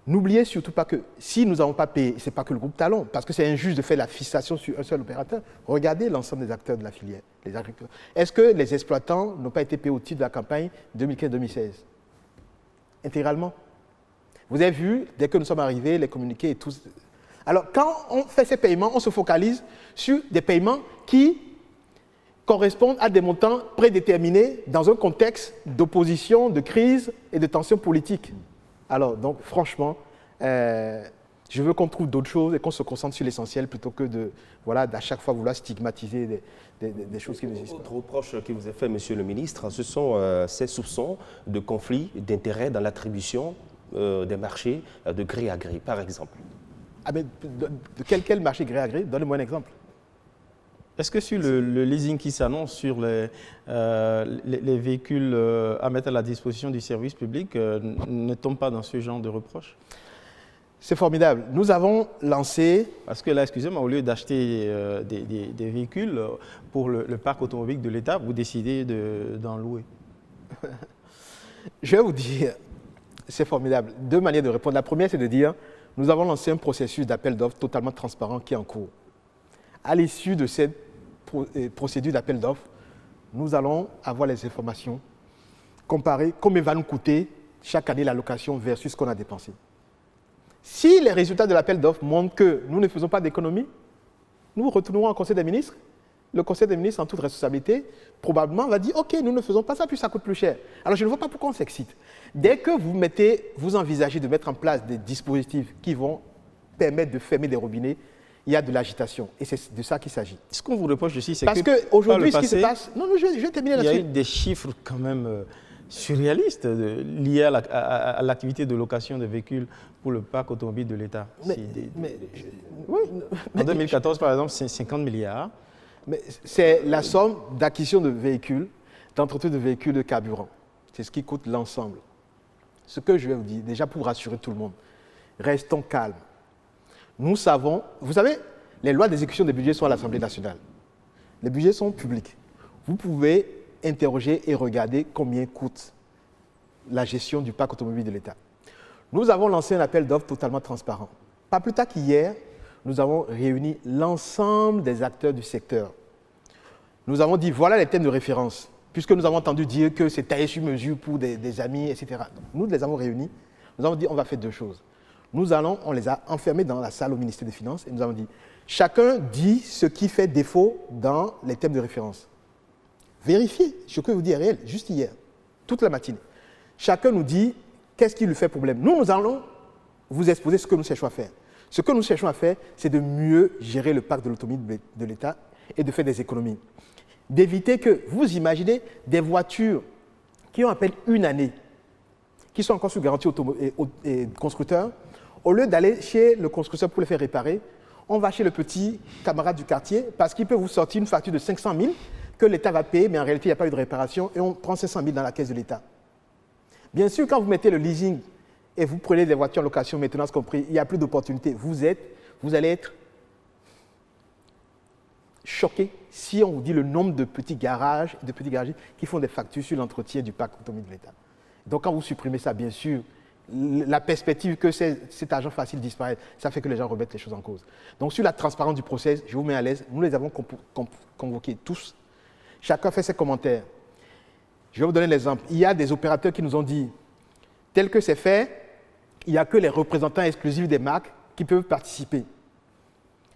N'oubliez surtout pas que si nous n'avons pas payé, ce n'est pas que le groupe Talon, parce que c'est injuste de faire la fixation sur un seul opérateur. Regardez l'ensemble des acteurs de la filière, les agriculteurs. Est-ce que les exploitants n'ont pas été payés au titre de la campagne 2015-2016? Intégralement. Vous avez vu, dès que nous sommes arrivés, les communiqués et tout. Alors, quand on fait ces paiements, on se focalise sur des paiements qui correspondent à des montants prédéterminés dans un contexte d'opposition, de crise et de tension politique. Alors, donc, franchement, je veux qu'on trouve d'autres choses et qu'on se concentre sur l'essentiel plutôt que d'à chaque fois vouloir stigmatiser des choses qui n'existent pas. Autre reproche qui vous est fait, Monsieur le Ministre, ce sont ces soupçons de conflit d'intérêts dans l'attribution des marchés de gré à gré, par exemple. Ah ben, de quel marché gré à gré? Donnez-moi un exemple. Est-ce que sur le leasing qui s'annonce sur les véhicules à mettre à la disposition du service public ne tombe pas dans ce genre de reproches? C'est formidable. Nous avons lancé... Parce que là, excusez-moi, au lieu d'acheter des véhicules pour le parc automobile de l'État, vous décidez d'en louer. Je vais vous dire, c'est formidable. Deux manières de répondre. La première, c'est de dire, nous avons lancé un processus d'appel d'offres totalement transparent qui est en cours. À l'issue de cette procédure d'appel d'offres, nous allons avoir les informations, comparer combien va nous coûter chaque année la location versus ce qu'on a dépensé. Si les résultats de l'appel d'offres montrent que nous ne faisons pas d'économie, nous retournerons au Conseil des ministres, le Conseil des ministres, en toute responsabilité, probablement va dire « Ok, nous ne faisons pas ça, puis ça coûte plus cher ». Alors, je ne vois pas pourquoi on s'excite. Dès que vous envisagez de mettre en place des dispositifs qui vont permettre de fermer des robinets, il y a de l'agitation. Et c'est de ça qu'il s'agit. Ce qu'on vous reproche aussi, c'est parce qu'aujourd'hui, ce qui se passe... Non, je vais terminer là-dessus. Il y a eu des chiffres quand même surréalistes liés à l'activité de location de véhicules pour le parc automobile de l'État. En 2014, par exemple, c'est 50 milliards. Mais c'est la somme d'acquisition de véhicules, d'entretien de véhicules de carburant. C'est ce qui coûte l'ensemble. Ce que je vais vous dire, déjà pour rassurer tout le monde, restons calmes. Nous savons, vous savez, les lois d'exécution des budgets sont à l'Assemblée nationale. Les budgets sont publics. Vous pouvez interroger et regarder combien coûte la gestion du parc automobile de l'État. Nous avons lancé un appel d'offres totalement transparent. Pas plus tard qu'hier, nous avons réuni l'ensemble des acteurs du secteur. Nous avons dit, voilà les thèmes de référence, puisque nous avons entendu dire que c'est taillé sur mesure pour des amis, etc. Nous les avons réunis, nous avons dit, on va faire deux choses. On les a enfermés dans la salle au ministère des Finances et nous avons dit, chacun dit ce qui fait défaut dans les thèmes de référence. Vérifiez, ce que je vous dis est réel, juste hier, toute la matinée. Chacun nous dit, qu'est-ce qui lui fait problème. Nous allons vous exposer ce que nous cherchons à faire. Ce que nous cherchons à faire, c'est de mieux gérer le parc de l'automobile de l'État et de faire des économies. D'éviter que, vous imaginez, des voitures qui ont à peine une année, qui sont encore sous garantie et constructeur, au lieu d'aller chez le constructeur pour les faire réparer, on va chez le petit camarade du quartier parce qu'il peut vous sortir une facture de 500 000 que l'État va payer, mais en réalité, il n'y a pas eu de réparation et on prend 500 000 dans la caisse de l'État. Bien sûr, quand vous mettez le leasing et vous prenez des voitures en location, maintenance compris, il n'y a plus d'opportunité. Vous allez être choqué si on vous dit le nombre de petits garages, de petits garagistes qui font des factures sur l'entretien du parc automobile de l'État. Donc, quand vous supprimez ça, bien sûr, la perspective que cet argent facile disparaisse, ça fait que les gens remettent les choses en cause. Donc, sur la transparence du process, je vous mets à l'aise. Nous les avons convoqués tous. Chacun fait ses commentaires. Je vais vous donner l'exemple. Il y a des opérateurs qui nous ont dit, tel que c'est fait, il n'y a que les représentants exclusifs des marques qui peuvent participer.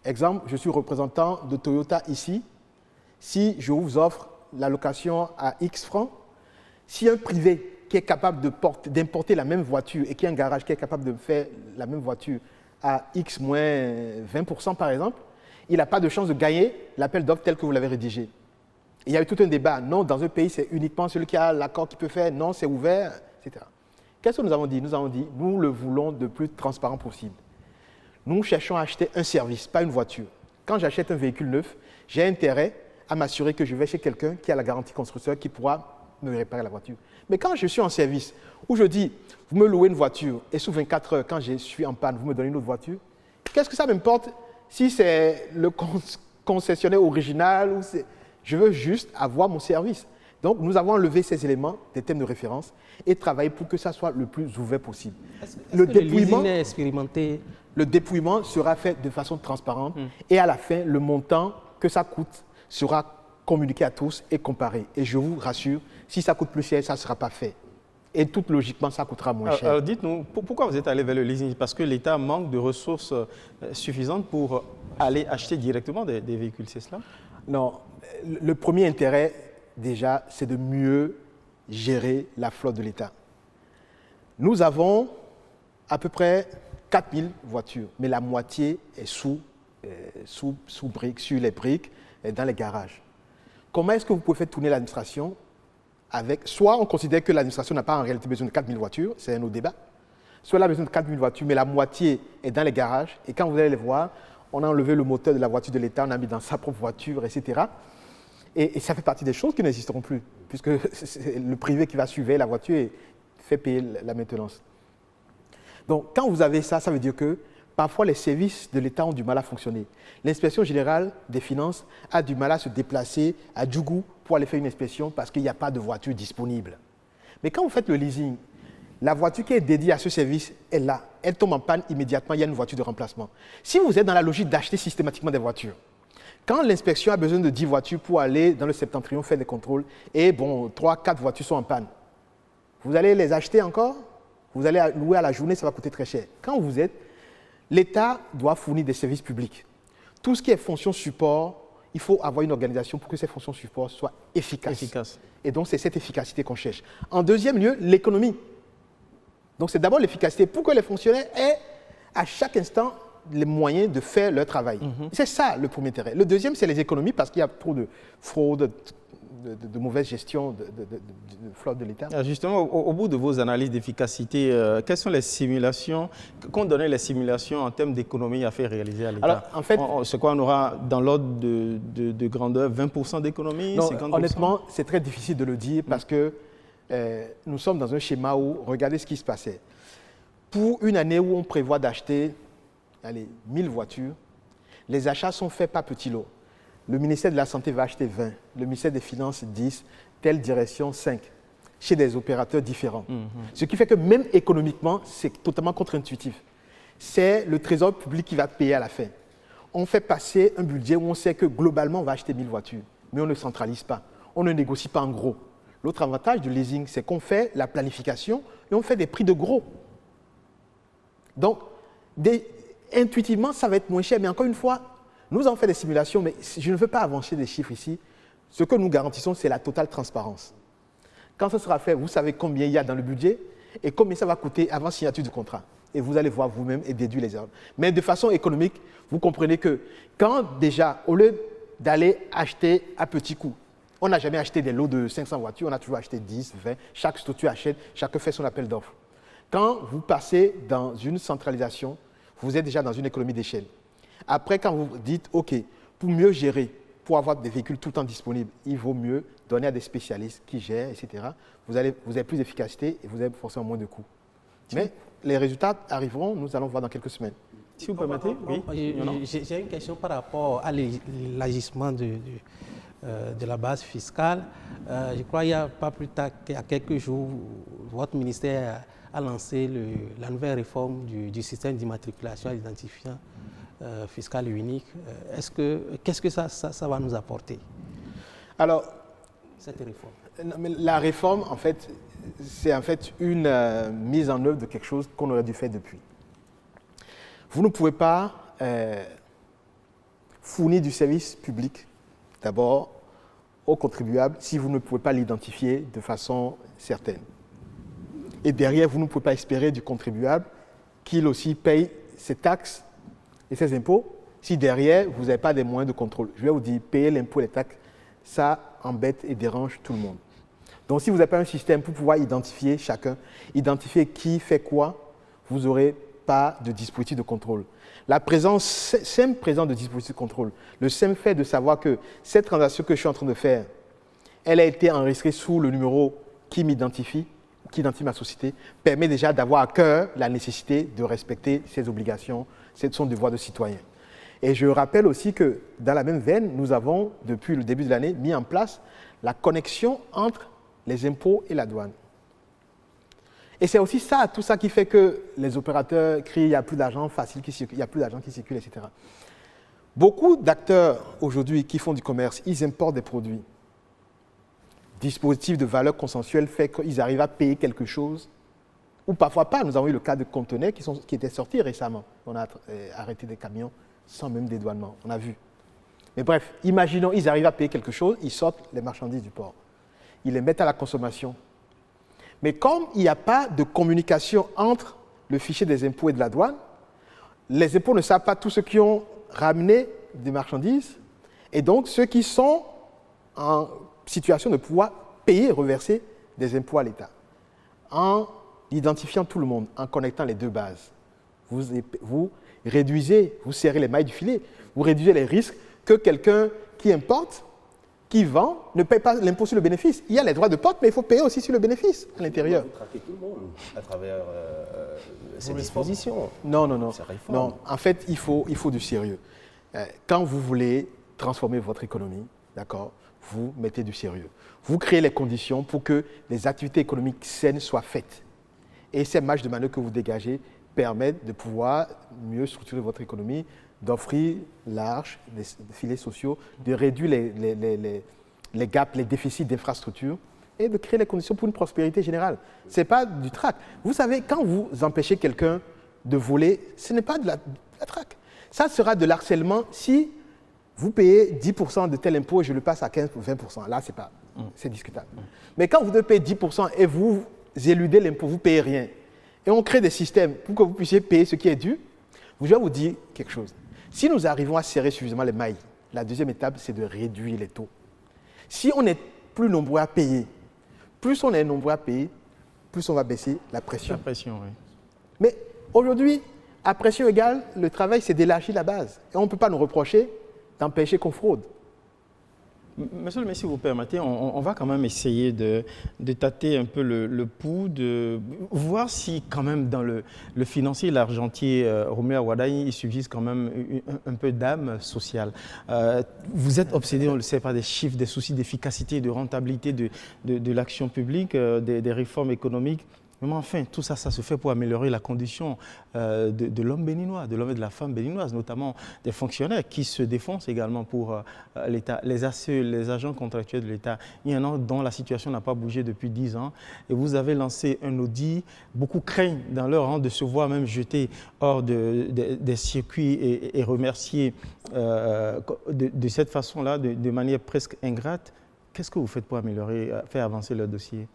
Exemple, je suis représentant de Toyota ici. Si je vous offre la location à X francs, si un privé qui est capable d'importer la même voiture et qui a un garage qui est capable de faire la même voiture à X moins 20% par exemple, il n'a pas de chance de gagner l'appel d'offres tel que vous l'avez rédigé. Il y a eu tout un débat. Non, dans un pays, c'est uniquement celui qui a l'accord qui peut faire. Non, c'est ouvert, etc. Qu'est-ce que nous avons dit? Nous avons dit, nous le voulons le plus transparent possible. Nous cherchons à acheter un service, pas une voiture. Quand j'achète un véhicule neuf, j'ai intérêt à m'assurer que je vais chez quelqu'un qui a la garantie constructeur qui pourra me réparer la voiture. Mais quand je suis en service, où je dis, vous me louez une voiture et sous 24 heures, quand je suis en panne, vous me donnez une autre voiture, qu'est-ce que ça m'importe si c'est le concessionnaire original ou c'est... Je veux juste avoir mon service. Donc, nous avons enlevé ces éléments des thèmes de référence et travaillé pour que ça soit le plus ouvert possible. Le déploiement est expérimenté. Le déploiement sera fait de façon transparente et à la fin, le montant que ça coûte sera communiqué à tous et comparé. Et je vous rassure, si ça coûte plus cher, ça ne sera pas fait. Et tout logiquement, ça coûtera moins cher. Alors dites-nous, pourquoi vous êtes allé vers le leasing? Parce que l'État manque de ressources suffisantes pour aller acheter directement des véhicules, c'est cela? Non, le premier intérêt, déjà, c'est de mieux gérer la flotte de l'État. Nous avons à peu près 4000 voitures, mais la moitié est sous briques, sur les briques, dans les garages. Comment est-ce que vous pouvez faire tourner l'administration avec... Soit on considère que l'administration n'a pas en réalité besoin de 4000 voitures, c'est un autre débat. Soit elle a besoin de 4000 voitures, mais la moitié est dans les garages. Et quand vous allez les voir, on a enlevé le moteur de la voiture de l'État, on a mis dans sa propre voiture, etc. Et ça fait partie des choses qui n'existeront plus, puisque c'est le privé qui va suivre la voiture et fait payer la maintenance. Donc, quand vous avez ça, ça veut dire que parfois les services de l'État ont du mal à fonctionner. L'inspection générale des finances a du mal à se déplacer à Djougou pour aller faire une inspection parce qu'il n'y a pas de voiture disponible. Mais quand vous faites le leasing, la voiture qui est dédiée à ce service est là. Elle tombe en panne immédiatement, il y a une voiture de remplacement. Si vous êtes dans la logique d'acheter systématiquement des voitures, quand l'inspection a besoin de 10 voitures pour aller dans le septentrion faire des contrôles, et bon, 3-4 voitures sont en panne, vous allez les acheter encore? Vous allez louer à la journée, ça va coûter très cher. Quand vous êtes, l'État doit fournir des services publics. Tout ce qui est fonction support, il faut avoir une organisation pour que ces fonctions support soient efficaces. Et donc, c'est cette efficacité qu'on cherche. En deuxième lieu, l'économie. Donc, c'est d'abord l'efficacité pour que les fonctionnaires aient à chaque instant les moyens de faire leur travail. C'est ça le premier intérêt. Le deuxième, c'est les économies parce qu'il y a trop de fraude, de mauvaise gestion de flotte de l'État. Justement, au bout de vos analyses d'efficacité, quelles sont les simulations, qu'ont donné les simulations en termes d'économie à faire réaliser à l'État? Alors, en fait, c'est quoi, on aura dans l'ordre de grandeur 20% d'économie, 50%? Honnêtement, c'est très difficile de le dire parce que nous sommes dans un schéma où, regardez ce qui se passait. Pour une année où on prévoit d'acheter 1000 voitures, les achats sont faits par petits lots. Le ministère de la Santé va acheter 20, le ministère des Finances 10, telle direction 5, chez des opérateurs différents. Ce qui fait que même économiquement, c'est totalement contre-intuitif. C'est le Trésor public qui va payer à la fin. On fait passer un budget où on sait que globalement, on va acheter 1000 voitures, mais on ne centralise pas, on ne négocie pas en gros. L'autre avantage du leasing, c'est qu'on fait la planification et on fait des prix de gros. Donc, intuitivement, ça va être moins cher, mais encore une fois, nous avons fait des simulations, mais je ne veux pas avancer des chiffres ici. Ce que nous garantissons, c'est la totale transparence. Quand ça sera fait, vous savez combien il y a dans le budget et combien ça va coûter avant signature du contrat. Et vous allez voir vous-même et déduire les erreurs. Mais de façon économique, vous comprenez que quand déjà, au lieu d'aller acheter à petits coûts, on n'a jamais acheté des lots de 500 voitures, on a toujours acheté 10, 20, chaque structure achète, chacun fait son appel d'offres. Quand vous passez dans une centralisation, vous êtes déjà dans une économie d'échelle. Après, quand vous dites, OK, pour mieux gérer, pour avoir des véhicules tout le temps disponibles, il vaut mieux donner à des spécialistes qui gèrent, etc. Vous avez plus d'efficacité et vous avez forcément moins de coûts. Mais les résultats arriveront, nous allons voir dans quelques semaines. Si vous permettez, oui. J'ai une question par rapport à l'agissement de la base fiscale. Je crois qu'il n'y a pas plus tard qu'il y a quelques jours, votre ministère a lancé la nouvelle réforme du système d'immatriculation et d'identifiant fiscal unique. Qu'est-ce que ça va nous apporter? Alors, cette réforme. La réforme, en fait, c'est en fait une mise en œuvre de quelque chose qu'on aurait dû faire depuis. Vous ne pouvez pas fournir du service public, d'abord, aux contribuables, si vous ne pouvez pas l'identifier de façon certaine. Et derrière, vous ne pouvez pas espérer du contribuable qu'il aussi paye ses taxes et ses impôts si derrière, vous n'avez pas des moyens de contrôle. Je vais vous dire, payer l'impôt et les taxes, ça embête et dérange tout le monde. Donc, si vous n'avez pas un système pour pouvoir identifier chacun, identifier qui fait quoi, vous n'aurez pas de dispositif de contrôle. La simple présence de dispositif de contrôle, le simple fait de savoir que cette transaction que je suis en train de faire, elle a été enregistrée sous le numéro qui m'identifie, qui identifie ma société, permet déjà d'avoir à cœur la nécessité de respecter ses obligations, son devoir de citoyen. Et je rappelle aussi que dans la même veine, nous avons, depuis le début de l'année, mis en place la connexion entre les impôts et la douane. Et c'est aussi ça, tout ça qui fait que les opérateurs crient il n'y a plus d'argent facile qui circule, il n'y a plus d'argent qui circule, etc. Beaucoup d'acteurs aujourd'hui qui font du commerce, ils importent des produits. Dispositif de valeur consensuelle fait qu'ils arrivent à payer quelque chose, ou parfois pas. Nous avons eu le cas de conteneurs qui étaient sortis récemment. On a arrêté des camions sans même dédouanement, on a vu. Mais bref, imaginons, ils arrivent à payer quelque chose, ils sortent les marchandises du port. Ils les mettent à la consommation. Mais comme il n'y a pas de communication entre le fichier des impôts et de la douane, les impôts ne savent pas tous ceux qui ont ramené des marchandises, et donc ceux qui sont en situation de pouvoir payer et reverser des impôts à l'État. En identifiant tout le monde, en connectant les deux bases, vous réduisez, vous serrez les mailles du filet, vous réduisez les risques que quelqu'un qui importe, qui vend, ne paye pas l'impôt sur le bénéfice. Il y a les droits de porte, mais il faut payer aussi sur le bénéfice à l'intérieur. Vous traquez tout le monde à travers ces dispositions. Non. En fait, il faut du sérieux. Quand vous voulez transformer votre économie, d'accord, vous mettez du sérieux. Vous créez les conditions pour que les activités économiques saines soient faites. Et ces marges de manœuvre que vous dégagez permettent de pouvoir mieux structurer votre économie, d'offrir large, des filets sociaux, de réduire les gaps, les déficits d'infrastructures et de créer les conditions pour une prospérité générale. Ce n'est pas du trac. Vous savez, quand vous empêchez quelqu'un de voler, ce n'est pas de la traque. Ça sera de l'harcèlement si vous payez 10% de tel impôt et je le passe à 15 ou 20%. Là, c'est discutable. Mais quand vous devez payer 10% et vous éludez l'impôt, vous ne payez rien, et on crée des systèmes pour que vous puissiez payer ce qui est dû, je vais vous dire quelque chose. Si nous arrivons à serrer suffisamment les mailles, la deuxième étape, c'est de réduire les taux. Si on est plus nombreux à payer, plus on est nombreux à payer, plus on va baisser la pression. La pression, oui. Mais aujourd'hui, à pression égale, le travail, c'est d'élargir la base. Et on ne peut pas nous reprocher d'empêcher qu'on fraude. Monsieur le maire, si vous permettez, on va quand même essayer de tâter un peu le pouls, de voir si quand même dans le financier, l'argentier Roméo Awadaye, il subsiste quand même un peu d'âme sociale. Vous êtes obsédé, on le sait, par des chiffres, des soucis d'efficacité, de rentabilité de l'action publique, des réformes économiques. Mais enfin, tout ça, ça se fait pour améliorer la condition de l'homme béninois, de l'homme et de la femme béninoise, notamment des fonctionnaires qui se défoncent également pour l'État. Les agents contractuels de l'État, il y en a dont la situation n'a pas bougé depuis 10 ans. Et vous avez lancé un audit. Beaucoup craignent dans leur rang de se voir même jeter hors des circuits et remercier de cette façon-là, de manière presque ingrate. Qu'est-ce que vous faites pour améliorer, faire avancer leur dossier ?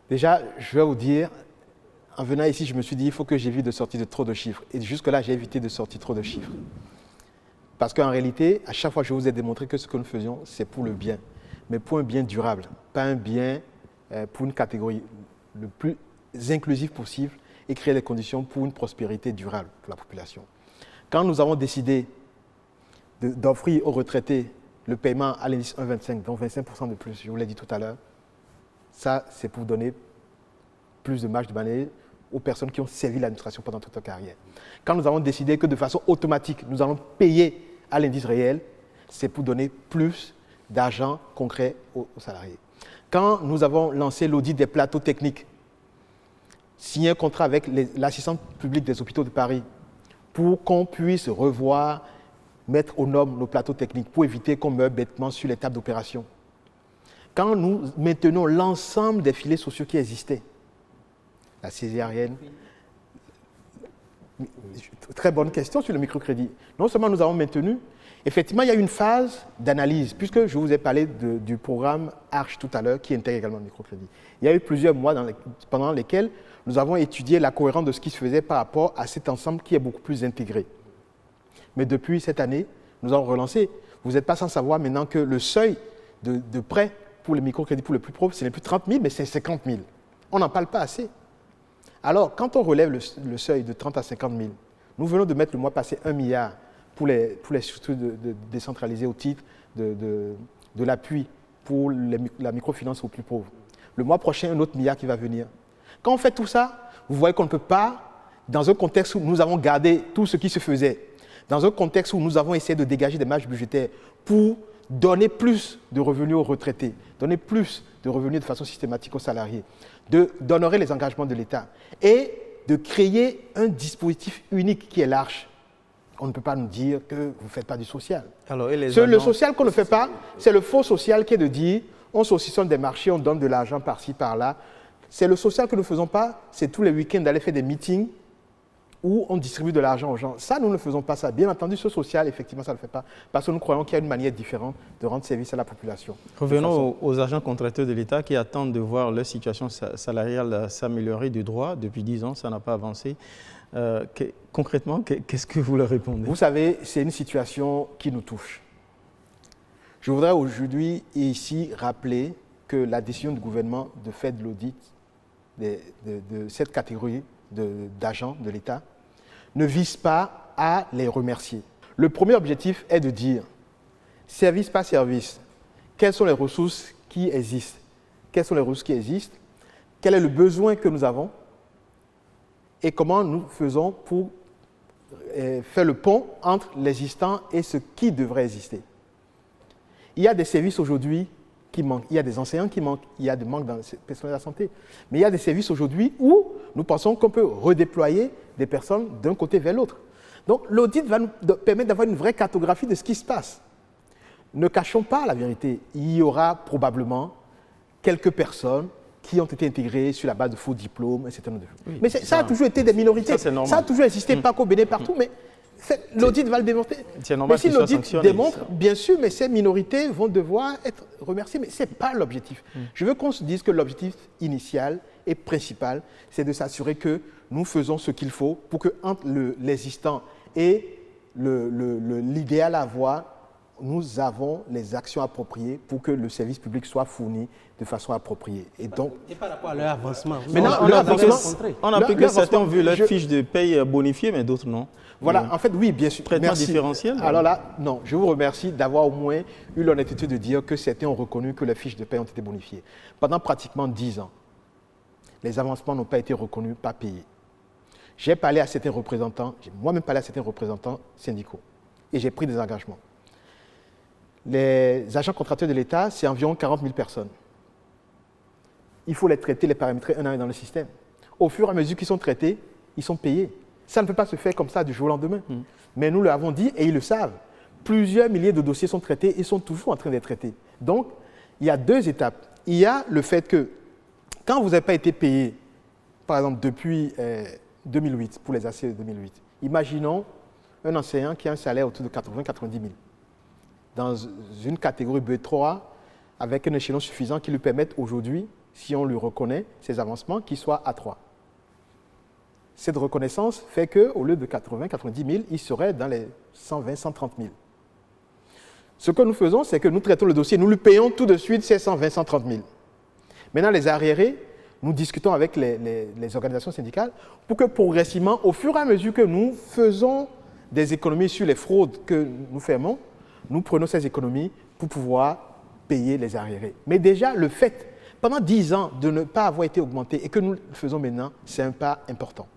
Déjà, je vais vous dire, en venant ici, je me suis dit, il faut que j'évite de sortir de trop de chiffres. Et jusque-là, j'ai évité de sortir trop de chiffres. Parce qu'en réalité, à chaque fois, je vous ai démontré que ce que nous faisions, c'est pour le bien. Mais pour un bien durable, pas un bien pour une catégorie le plus inclusif possible et créer les conditions pour une prospérité durable pour la population. Quand nous avons décidé d'offrir aux retraités le paiement à l'indice 1,25, donc 25% de plus, je vous l'ai dit tout à l'heure, ça, c'est pour donner plus de marge de manœuvre aux personnes qui ont servi l'administration pendant toute leur carrière. Quand nous avons décidé que de façon automatique, nous allons payer à l'indice réel, c'est pour donner plus d'argent concret aux salariés. Quand nous avons lancé l'audit des plateaux techniques, signé un contrat avec l'assistante publique des hôpitaux de Paris pour qu'on puisse revoir, mettre aux normes nos plateaux techniques pour éviter qu'on meure bêtement sur les tables d'opération. Quand nous maintenons l'ensemble des filets sociaux qui existaient, la césarienne, très bonne question sur le microcrédit. Non seulement nous avons maintenu, effectivement, il y a une phase d'analyse, puisque je vous ai parlé du programme ARCHE tout à l'heure, qui intègre également le microcrédit. Il y a eu plusieurs mois pendant lesquels nous avons étudié la cohérence de ce qui se faisait par rapport à cet ensemble qui est beaucoup plus intégré. Mais depuis cette année, nous avons relancé. Vous n'êtes pas sans savoir maintenant que le seuil de prêt pour les microcrédits pour les plus pauvres, ce n'est plus 30 000, mais c'est 50 000. On n'en parle pas assez. Alors, quand on relève le seuil de 30 à 50 000, nous venons de mettre le mois passé 1 milliard pour les structures décentralisées au titre de l'appui pour la microfinance aux plus pauvres. Le mois prochain, un autre milliard qui va venir. Quand on fait tout ça, vous voyez qu'on ne peut pas, dans un contexte où nous avons gardé tout ce qui se faisait, dans un contexte où nous avons essayé de dégager des marges budgétaires pour donner plus de revenus aux retraités, donner plus de revenus de façon systématique aux salariés, d'honorer les engagements de l'État et de créer un dispositif unique qui est l'ARCHE. On ne peut pas nous dire que vous ne faites pas du social. Alors, le social qu'on ne fait pas, c'est le faux social qui est de dire on saucissonne des marchés, on donne de l'argent par-ci, par-là. C'est le social que nous ne faisons pas, c'est tous les week-ends d'aller faire des meetings où on distribue de l'argent aux gens. Ça, nous ne faisons pas ça. Bien entendu, ce social, effectivement, ça ne le fait pas. Parce que nous croyons qu'il y a une manière différente de rendre service à la population. Revenons aux agents contracteurs de l'État qui attendent de voir leur situation salariale s'améliorer de droit. Depuis 10 ans, ça n'a pas avancé. Concrètement, qu'est-ce que vous leur répondez? Vous savez, c'est une situation qui nous touche. Je voudrais aujourd'hui et ici rappeler que la décision du gouvernement de faire de l'audit de cette catégorie d'agents de l'État ne vise pas à les remercier. Le premier objectif est de dire, service par service, quelles sont les ressources qui existent? Quelles sont les ressources qui existent? Quel est le besoin que nous avons? Et comment nous faisons pour faire le pont entre l'existant et ce qui devrait exister? Il y a des services aujourd'hui qui manquent, il y a des enseignants qui manquent, il y a des manques dans le personnel de la santé. Mais il y a des services aujourd'hui où nous pensons qu'on peut redéployer des personnes d'un côté vers l'autre. Donc l'audit va nous permettre d'avoir une vraie cartographie de ce qui se passe. Ne cachons pas la vérité. Il y aura probablement quelques personnes qui ont été intégrées sur la base de faux diplômes, etc. Oui, mais ça a toujours été des minorités. Ça a toujours existé, pas qu'au Bénin, partout, mais L'audit va le démontrer. C'est normal mais si qu'il soit l'audit sanctionné. démontre, bien sûr, mais ces minorités vont devoir être remerciées. Mais ce n'est pas l'objectif. Je veux qu'on se dise que l'objectif initial et principal, c'est de s'assurer que nous faisons ce qu'il faut pour que entre l'existant et l'idéal à avoir, nous avons les actions appropriées pour que le service public soit fourni de façon appropriée. Et donc, par rapport à leur avancement. Maintenant, on a appris que leur certains ont vu leur je- fiche de paye bonifiée, mais d'autres non. voilà, en fait, oui, bien sûr. Traitement Merci. différentiel. Alors là, non, je vous remercie d'avoir au moins eu l'honnêteté de dire que certains ont reconnu que les fiches de paie ont été bonifiées. Pendant pratiquement 10 ans, les avancements n'ont pas été reconnus, pas payés. J'ai parlé à certains représentants, j'ai moi-même parlé à certains représentants syndicaux et j'ai pris des engagements. Les agents contractuels de l'État, c'est environ 40 000 personnes. Il faut les traiter, les paramétrer un à un dans le système. Au fur et à mesure qu'ils sont traités, ils sont payés. Ça ne peut pas se faire comme ça du jour au lendemain. Mais nous l'avons dit et ils le savent. Plusieurs milliers de dossiers sont traités et sont toujours en train d'être traités. Donc, il y a deux étapes. Il y a le fait que quand vous n'avez pas été payé, par exemple depuis 2008, pour les ACE de 2008, imaginons un enseignant qui a un salaire autour de 80-90 000 dans une catégorie B3 avec un échelon suffisant qui lui permette aujourd'hui, si on lui reconnaît ses avancements, qu'il soit A3. Cette reconnaissance fait qu'au lieu de 80-90 000, il serait dans les 120-130 000. Ce que nous faisons, c'est que nous traitons le dossier, nous lui payons tout de suite ces 120-130 000. Maintenant, les arriérés, nous discutons avec les organisations syndicales pour que progressivement, au fur et à mesure que nous faisons des économies sur les fraudes que nous fermons, nous prenons ces économies pour pouvoir payer les arriérés. Mais déjà, le fait, pendant 10 ans, de ne pas avoir été augmenté et que nous le faisons maintenant, c'est un pas important.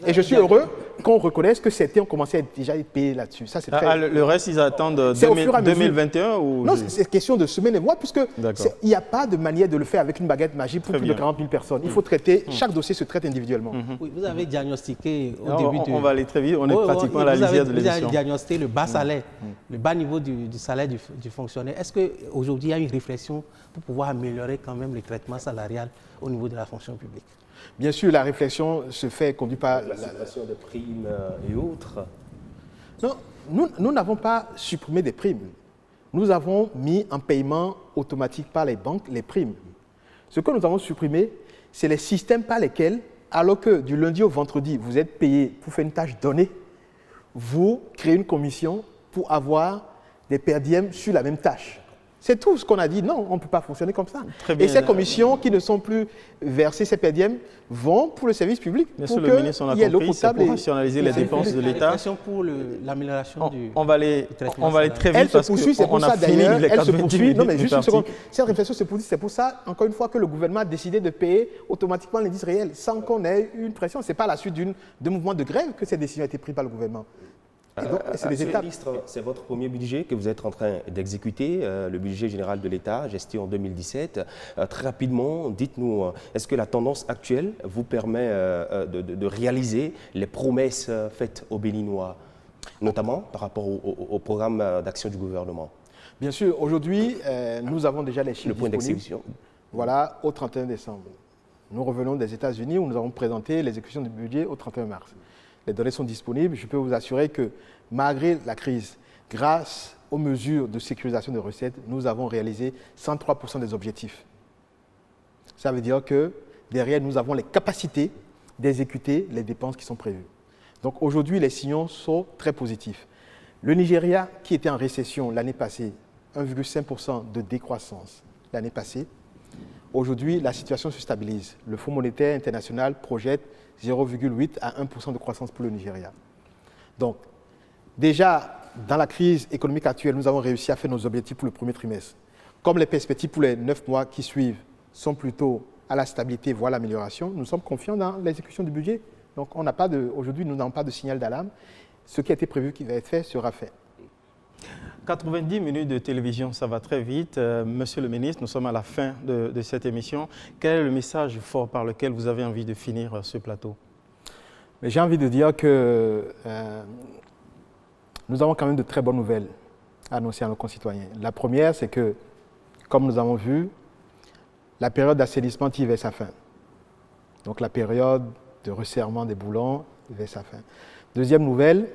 Et je suis heureux qu'on reconnaisse que certains ont commencé à déjà être payés là-dessus. Ça, c'est très... Le reste, ils attendent C'est au fur et à mesure. 2021 ou... Non, c'est question de semaines et mois, puisque D'accord. il n'y a pas de manière de le faire avec une baguette magique pour Très plus de bien. 40 000 personnes. Il faut traiter, chaque dossier se traite individuellement. Oui, vous avez diagnostiqué au Non, début on va aller très vite, on est pratiquement à la lisière de Vous avez l'émission. diagnostiqué le bas salaire, le bas niveau du salaire du fonctionnaire. Est-ce qu'aujourd'hui, il y a une réflexion pour pouvoir améliorer quand même le traitement salarial au niveau de la fonction publique? Bien sûr, la réflexion se fait conduite par... La suppression de primes et autres. Non, nous n'avons pas supprimé des primes. Nous avons mis en paiement automatique par les banques les primes. Ce que nous avons supprimé, c'est les systèmes par lesquels, alors que du lundi au vendredi, vous êtes payé pour faire une tâche donnée, vous créez une commission pour avoir des per diem sur la même tâche. C'est tout ce qu'on a dit. Non, on ne peut pas fonctionner comme ça. Très bien. Et ces commissions qui ne sont plus versées, ces per diem, vont pour le service public. Monsieur pour le ministre, on a qu'il y ait l'eau compris, c'est potable pour et- rationaliser et les le service dépenses de public. La l'État. réflexion pour l'amélioration du... On va aller très vite Elle se parce poursuit, c'est qu'on pour a ça fini d'ailleurs, les elle se 90 poursuit. minutes Non mais juste une imparties. seconde. Cette réflexion se poursuit, c'est pour ça, encore une fois, que le gouvernement a décidé de payer automatiquement l'indice réel, sans qu'on ait eu une pression. Ce n'est pas à la suite de mouvements de grève que cette décision a été prise par le gouvernement. Et donc, c'est des Monsieur le étapes. ministre, c'est votre premier budget que vous êtes en train d'exécuter, le budget général de l'État, gestion en 2017. Très rapidement, dites-nous, est-ce que la tendance actuelle vous permet de réaliser les promesses faites aux Béninois, notamment par rapport au programme d'action du gouvernement? Bien sûr, aujourd'hui, nous avons déjà les chiffres Le point disponibles. d'exécution. Voilà, au 31 décembre. Nous revenons des États-Unis où nous avons présenté l'exécution du budget au 31 mars. Les données sont disponibles. Je peux vous assurer que malgré la crise, grâce aux mesures de sécurisation des recettes, nous avons réalisé 103% des objectifs. Ça veut dire que derrière, nous avons les capacités d'exécuter les dépenses qui sont prévues. Donc aujourd'hui, les signaux sont très positifs. Le Nigeria, qui était en récession l'année passée, 1,5% de décroissance l'année passée, aujourd'hui, la situation se stabilise. Le Fonds monétaire international projette 0,8 à 1% de croissance pour le Nigeria. Donc, déjà, dans la crise économique actuelle, nous avons réussi à faire nos objectifs pour le premier trimestre. Comme les perspectives pour les 9 mois qui suivent sont plutôt à la stabilité, voire l'amélioration, nous sommes confiants dans l'exécution du budget. Donc, aujourd'hui, nous n'avons pas de signal d'alarme. Ce qui a été prévu qui va être fait sera fait. 90 minutes de télévision, ça va très vite. Monsieur le ministre, nous sommes à la fin de cette émission. Quel est le message fort par lequel vous avez envie de finir ce plateau? J'ai envie de dire que nous avons quand même de très bonnes nouvelles à annoncer à nos concitoyens. La première, c'est que, comme nous avons vu, la période d'assainissement tire vers sa fin. Donc la période de resserrement des boulons vers sa fin. Deuxième nouvelle,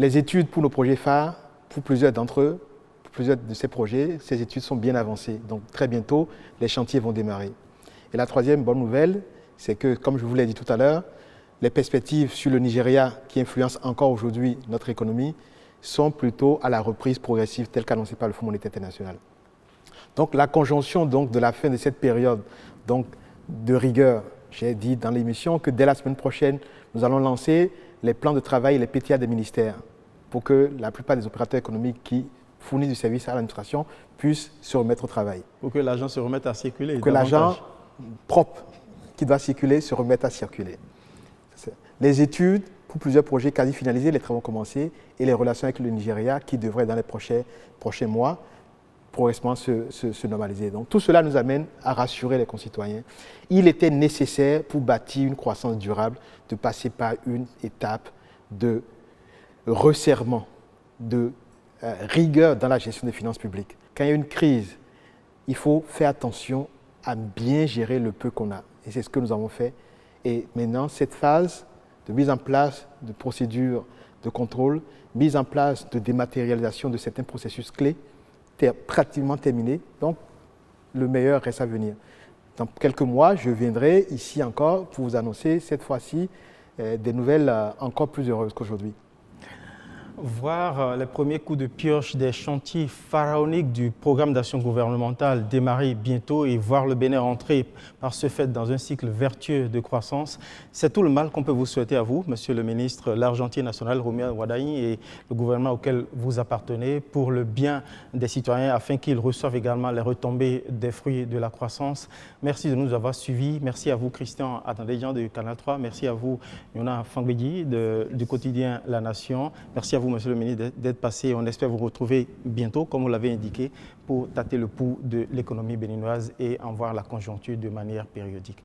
Les études pour nos projets phares, pour plusieurs d'entre eux, pour plusieurs de ces projets, ces études sont bien avancées. Donc très bientôt, les chantiers vont démarrer. Et la troisième bonne nouvelle, c'est que, comme je vous l'ai dit tout à l'heure, les perspectives sur le Nigeria, qui influencent encore aujourd'hui notre économie, sont plutôt à la reprise progressive telle qu'annoncée par le Fonds monétaire international. Donc la conjonction donc, de la fin de cette période donc, de rigueur, j'ai dit dans l'émission que dès la semaine prochaine, nous allons lancer les plans de travail et les PTA des ministères pour que la plupart des opérateurs économiques qui fournissent du service à l'administration puissent se remettre au travail. Pour que l'argent se remette à circuler. Pour que l'argent propre qui doit circuler se remette à circuler. Les études pour plusieurs projets quasi finalisés, les travaux ont commencé, et les relations avec le Nigeria qui devraient dans les prochains mois progressivement se normaliser. Donc tout cela nous amène à rassurer les concitoyens. Il était nécessaire pour bâtir une croissance durable de passer par une étape de resserrement, de rigueur dans la gestion des finances publiques. Quand il y a une crise, il faut faire attention à bien gérer le peu qu'on a. Et c'est ce que nous avons fait. Et maintenant, cette phase de mise en place de procédures de contrôle, mise en place de dématérialisation de certains processus clés, est pratiquement terminée. Donc, le meilleur reste à venir. Dans quelques mois, je viendrai ici encore pour vous annoncer, cette fois-ci, des nouvelles encore plus heureuses qu'aujourd'hui. Voir les premiers coups de pioche des chantiers pharaoniques du programme d'action gouvernementale démarrer bientôt et voir le Bénin entrer par ce fait dans un cycle vertueux de croissance, c'est tout le mal qu'on peut vous souhaiter à vous, Monsieur le ministre, l'argentier national Romuald Wardani et le gouvernement auquel vous appartenez pour le bien des citoyens afin qu'ils reçoivent également les retombées des fruits de la croissance. Merci de nous avoir suivis. Merci à vous, Christian Atandéjian de Canal 3. Merci à vous, Yona Fangbedi du quotidien La Nation. Merci à vous, Monsieur le ministre, d'être passé. On espère vous retrouver bientôt, comme vous l'avez indiqué, pour tâter le pouls de l'économie béninoise et en voir la conjoncture de manière périodique.